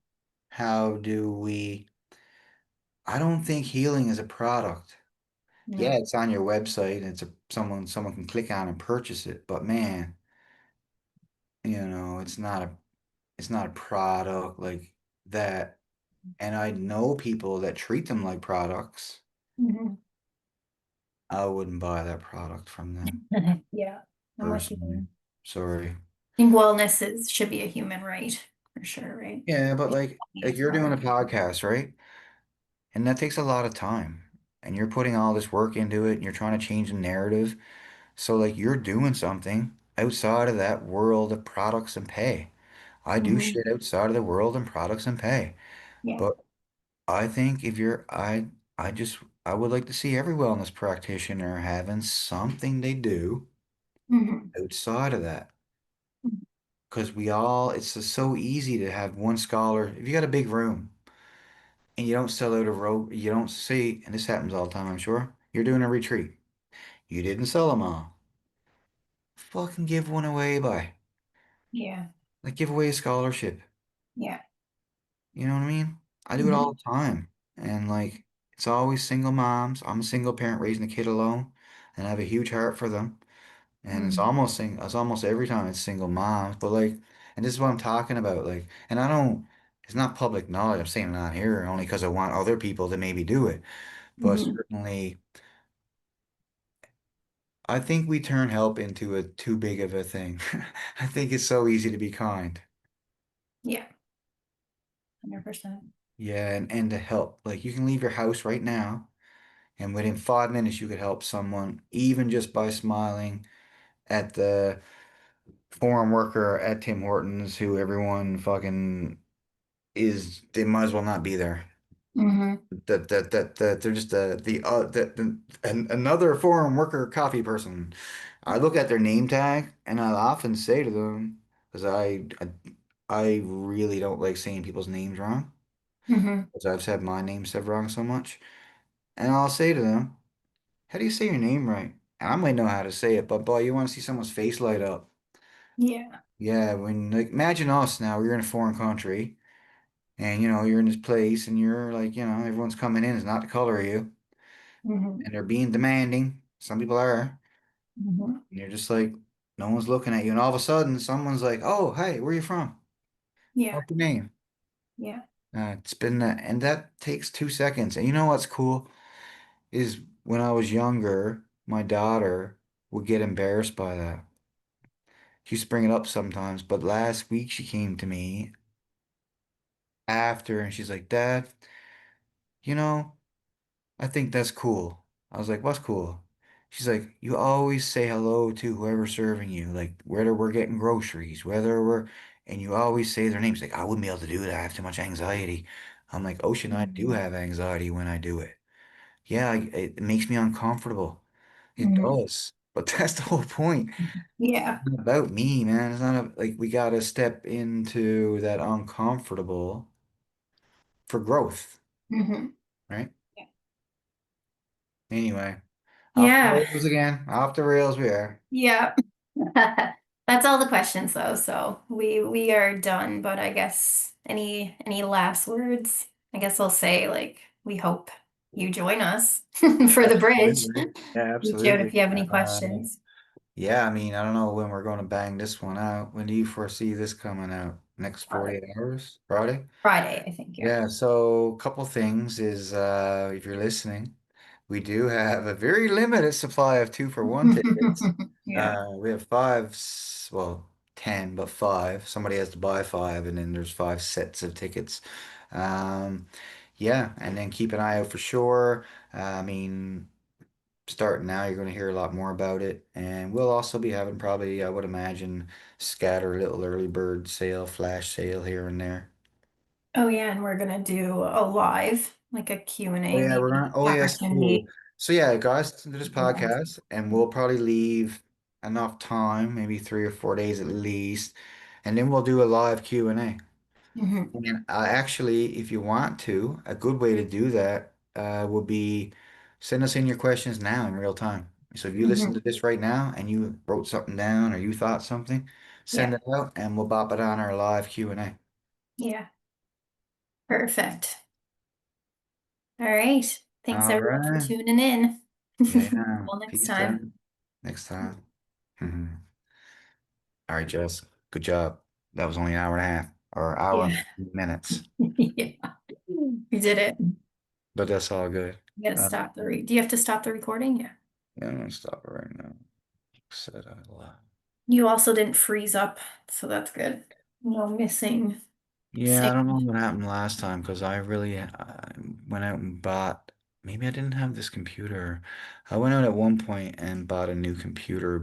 how do we? I don't think healing is a product. Yeah, No. it's on your website and it's someone can click on and purchase it. But man, it's not a product like that. And I know people that treat them like products. Mhm. I wouldn't buy that product from them Yeah, I'm with personally. you. Sorry. I think wellness should be a human right for sure, right? Yeah, but It should like be you're doing a more. podcast, right? And that takes a lot of time. And you're putting all this work into it and you're trying to change the narrative. So like you're doing something outside of that world of products and pay. I do Mhm. shit outside of the world and products and pay. Yeah. But I think if you're I would like to see every wellness practitioner having something they do Mhm. outside of that. Because it's just so easy to have one scholar. If you got a big room and you don't sell out a row, you don't see, and this happens all the time, I'm sure. You're doing a retreat. You didn't sell them all. Fucking give one away by. Yeah. Like give away a scholarship. Yeah. You know what I mean? I do it all Mhm. the time. And like it's always single moms. I'm a single parent raising a kid alone, and I have a huge heart for them. And Mhm. it's almost every time it's single moms. But like, and this is what I'm talking about. Like, and I don't, it's not public knowledge. I'm saying it on here only because I want other people to maybe do it. But Mhm. certainly, I think we turn help into a too big of a thing. I think it's so easy to be kind. Yeah. 100%. Yeah, and to help. Like you can leave your house right now, and within 5 minutes you could help someone, even just by smiling at the foreign worker at Tim Hortons who everyone fucking they might as well not be there. Mhm. That they're just another foreign worker coffee person. I look at their name tag and I often say to them, because I really don't like saying people's names wrong, Mhm. because I've said my name said wrong so much. And I'll say to them, "How do you say your name right?" And I might know how to say it, but boy, you want to see someone's face light up. Yeah. Yeah, when like imagine us now, we're in a foreign country. And you're in this place and you're like, everyone's coming in is not the color of you Mhm. and they're being demanding. Some people are. Mhm. And you're just like, no one's looking at you. And all of a sudden someone's like, oh, hey, where are you from? Yeah. What's your name? Yeah. It's been and that takes 2 seconds. And you know what's cool is when I was younger, my daughter would get embarrassed by that. She used to bring it up sometimes, but last week she came to me after and she's like, Dad, you know, I think that's cool. I was like, what's cool? She's like, you always say hello to whoever's serving you, like whether we're getting groceries, and you always say their names. Like, I wouldn't be able to do that. I have too much anxiety. I'm like, Ocean, I do Mhm. have anxiety when I do it. Yeah, it makes me uncomfortable. It Mhm. does. But that's the whole point. Yeah. It's not about me, man. It's not like we gotta step into that uncomfortable for growth, Mhm. right? Anyway, off the Yeah. rails again. Off the rails we are. Yeah. That's all the questions though, so we are done, but I guess any last words? I guess I'll say like we hope you join us for the bridge. Absolutely. Yeah, Reach out absolutely. if you have any questions. Yeah, I mean, I don't know when we're going to bang this one out. When do you foresee this coming out? Next Uh, 48 hours? Friday? Friday, I think, yeah. Yeah, so a couple things is if you're listening, we do have a very limited supply of 2-for-1 tickets. Yeah. We have five, well, 10, but five. Somebody has to buy five, and then there's five sets of tickets. Um, yeah, and then keep an eye out for sure. I mean, starting now, you're going to hear a lot more about it, and we'll also be having probably, I would imagine, scatter little early bird sale, flash sale here and there. Oh yeah, and we're gonna do a live, like a Q and Oh A yeah, we're maybe gonna. Oh yes, cool. opportunity. So yeah, guys, listen to this Yeah. podcast, and we'll probably leave enough time, maybe 3 or 4 days at least, and then we'll do a live Q&A. Hmm. And actually, if you want to, a good way to do that would be send us in your questions now in real time. So if you listen to Hmm. this right now and you wrote something down or you thought something, send Yeah. it out and we'll bop it on our live Q&A. Yeah. Perfect. All right. Thanks All everyone for right. tuning in. Yeah. Until next Peace time. out. Next time. Mhm. All right, Jess. Good job. That was only an hour and a half or hour and Yeah. 15 minutes, Yeah. We did it. but that's all good. You gotta Uh, stop the do you have to stop the recording? Yeah. yeah, I'm gonna stop it right now. Said out loud. You also didn't freeze up, so that's good. No missing Yeah, I don't know sound. what happened last time because I went out and bought. Maybe I didn't have this computer. I went out at one point and bought a new computer